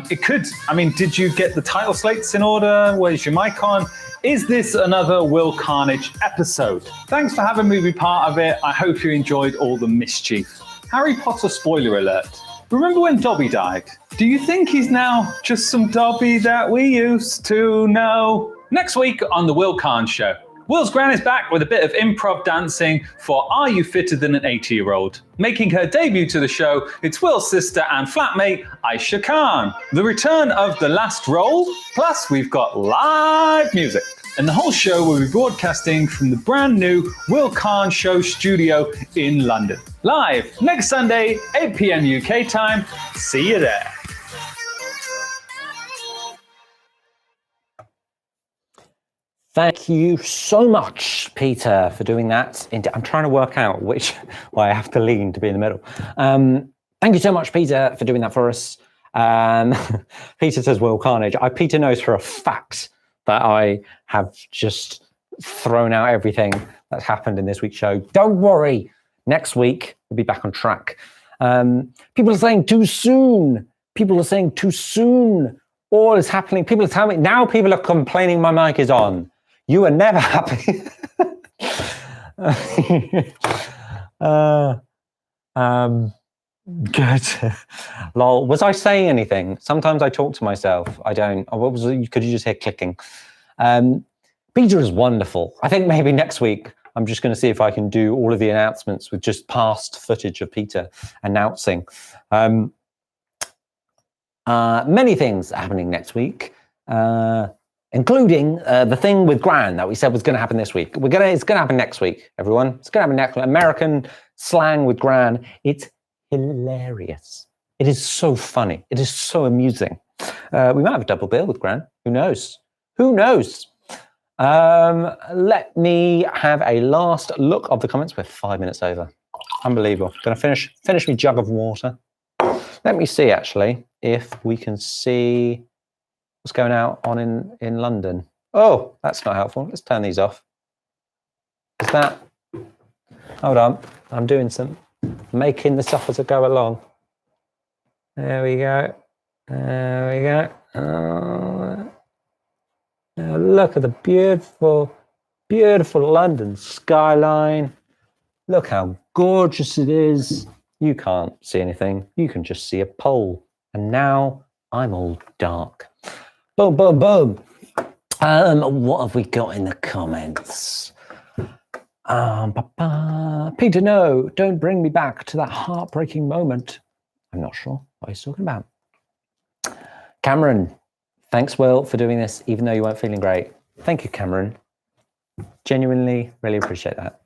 Did you get the title slates in order? Where's your mic on? Is this another Will Carnage episode? Thanks for having me be part of it. I hope you enjoyed all the mischief. Harry Potter spoiler alert. Remember when Dobby died? Do you think he's now just some Dobby that we used to know? Next week on the WillCarne Show, Will's Gran is back with a bit of improv dancing for Are You Fitter Than an 80-Year-Old? Making her debut to the show, it's Will's sister and flatmate, Aisha Khan. The return of The Last Roll, plus we've got live music. And the whole show will be broadcasting from the brand new WillCarne Show studio in London. Live next Sunday, 8 p.m. UK time. See you there. Thank you so much, Peter, for doing that. I'm trying to work out which way I have to lean to be in the middle. Thank you so much, Peter, for doing that for us. Peter says, Will Carnage. Peter knows for a fact that I have just thrown out everything that's happened in this week's show. Don't worry. Next week, we'll be back on track. People are saying too soon. People are saying too soon. All is happening. People are telling me, now people are complaining my mic is on. You are never happy. Good. Lol. Was I saying anything? Sometimes I talk to myself. I don't. What was it? Could you just hear clicking? Peter is wonderful. I think maybe next week I'm just going to see if I can do all of the announcements with just past footage of Peter announcing. Many things are happening next week, including the thing with Gran that we said was going to happen this week. It's going to happen next week, everyone. It's going to happen next week. American slang with Gran. It's hilarious. It is so funny. It is so amusing. We might have a double bill with Gran. Who knows? Who knows? Let me have a last look of the comments. We're 5 minutes over. Unbelievable. Going to finish me jug of water. Let me see, actually, if we can see what's going on in London. Oh, that's not helpful. Let's turn these off. Is that... Hold on. I'm doing some... making this up as I go along. There we go. There we go. Now look at the beautiful, beautiful London skyline. Look how gorgeous it is. You can't see anything. You can just see a pole. And now I'm all dark. Boom, boom, boom. What have we got in the comments? Peter, no, don't bring me back to that heartbreaking moment. I'm not sure what he's talking about. Cameron, thanks, Will, for doing this, even though you weren't feeling great. Thank you, Cameron. Genuinely, really appreciate that.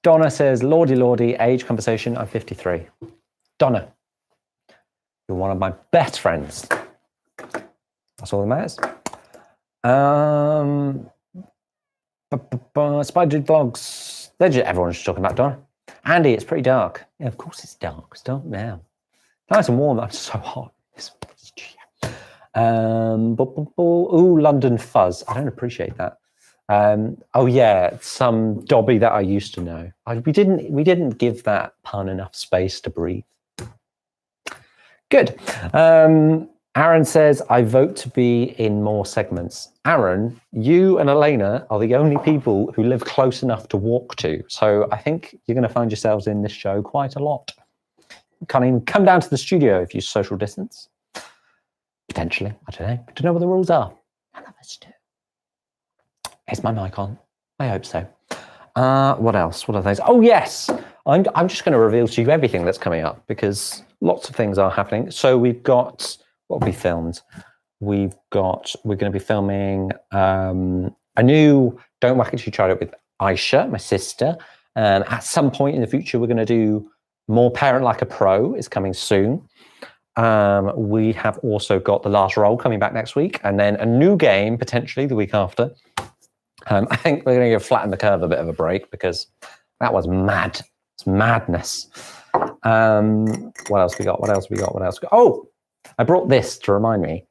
Donna says, Lordy, Lordy, age conversation, I'm 53. Donna, you're one of my best friends. That's all that matters. Spider vlogs. Everyone's just talking about Donna. Andy, it's pretty dark. Yeah, of course it's dark. It's dark now. Nice and warm. I'm so hot. Oh, London Fuzz. I don't appreciate that. Oh yeah, some Dobby that I used to know. We didn't give that pun enough space to breathe. Good. Aaron says, I vote to be in more segments. Aaron, you and Elena are the only people who live close enough to walk to. So I think you're going to find yourselves in this show quite a lot. You can't even come down to the studio if you social distance. Potentially. I don't know. I don't know what the rules are. None of us do. Is my mic on? I hope so. What else? What are those? Oh, yes. I'm just going to reveal to you everything that's coming up because lots of things are happening. So we've got... What we filmed? We're going to be filming a new Don't Whack It, You Tried It with Aisha, my sister. At some point in the future, we're going to do more Parent Like a Pro is coming soon. We have also got The Last Roll coming back next week, and then a new game potentially the week after. I think we're going to give Flatten the Curve a bit of a break because that was mad. It's madness. What else we got? Oh! I brought this to remind me.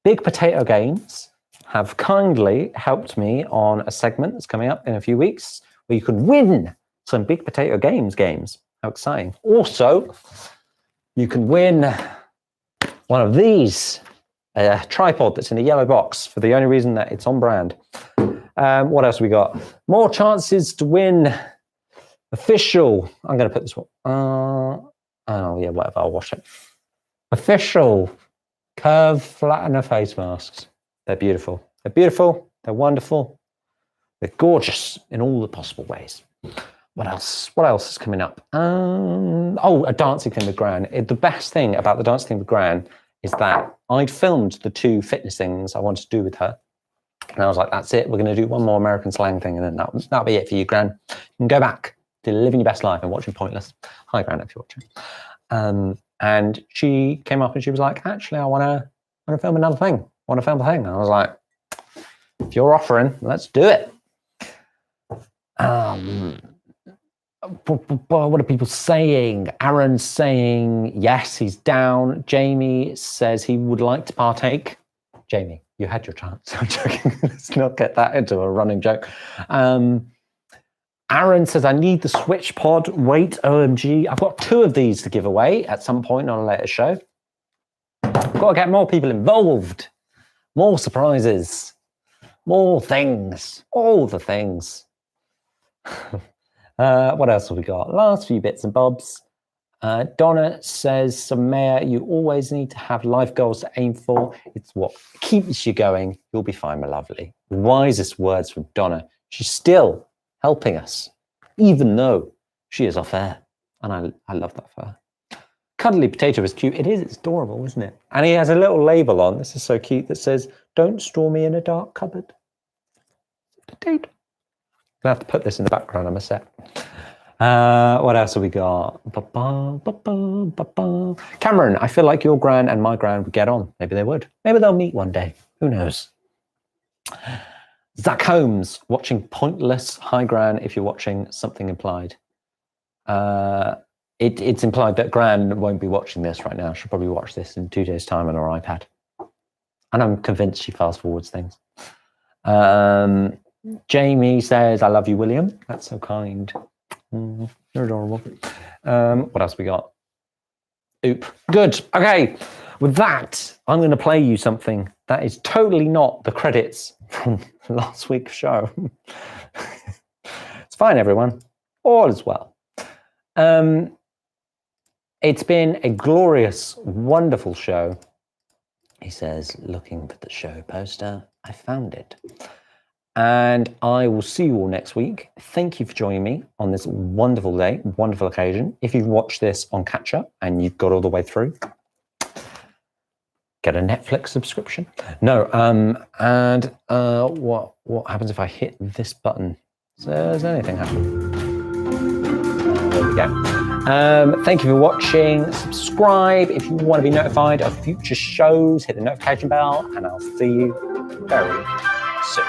Big Potato Games have kindly helped me on a segment that's coming up in a few weeks where you can win some Big Potato Games. How exciting. Also, you can win one of these, a tripod that's in a yellow box for the only reason that it's on brand. What else we got? More chances to win official. I'm going to put this one. Oh, yeah, whatever. I'll wash it. Official curve flattener face masks. They're beautiful. They're beautiful. They're wonderful. They're gorgeous in all the possible ways. What else? What else is coming up? Oh, a dancing thing with Gran. The best thing about the dancing thing with Gran is that I'd filmed the 2 fitness things I wanted to do with her. And I was like, that's it. We're going to do one more American slang thing. And then that'll be it for you, Gran. You can go back to living your best life and watching Pointless. Hi, Gran, if you're watching. And she came up and she was like, actually, I want to film another thing. I want to film the thing. And I was like, if you're offering, let's do it. What are people saying? Aaron's saying, yes, he's down. Jamie says he would like to partake. Jamie, you had your chance. I'm joking. Let's not get that into a running joke. Aaron says, I need the Switch pod. Wait, OMG. I've got 2 of these to give away at some point on a later show. I've got to get more people involved. More surprises. More things. All the things. What else have we got? Last few bits and bobs. Donna says, Samaya, you always need to have life goals to aim for. It's what keeps you going. You'll be fine, my lovely. Wisest words from Donna. She's still helping us, even though she is off air. And I love that for her. Cuddly Potato is cute. It is. It's adorable, isn't it? And he has a little label on. This is so cute that says, don't store me in a dark cupboard. Potato. I have to put this in the background, I must say. What else have we got? Cameron, I feel like your Gran and my Gran would get on. Maybe they would. Maybe they'll meet one day. Who knows? Zach Holmes, watching Pointless. Hi, Gran, if you're watching Something Implied. It's implied that Gran won't be watching this right now. She'll probably watch this in 2 days' time on her iPad. And I'm convinced she fast forwards things. Jamie says, I love you, William. That's so kind. You're adorable. What else we got? Oop. Good. Okay. With that, I'm going to play you something that is totally not the credits from last week's show. It's fine, everyone. All is well. It's been a glorious, wonderful show. He says, looking for the show poster. I found it. And I will see you all next week. Thank you for joining me on this wonderful day, wonderful occasion. If you've watched this on catch up and you've got all the way through, get a Netflix subscription. No, what happens if I hit this button? Does anything happen? There we go. Thank you for watching. Subscribe if you want to be notified of future shows. Hit the notification bell, and I'll see you very soon.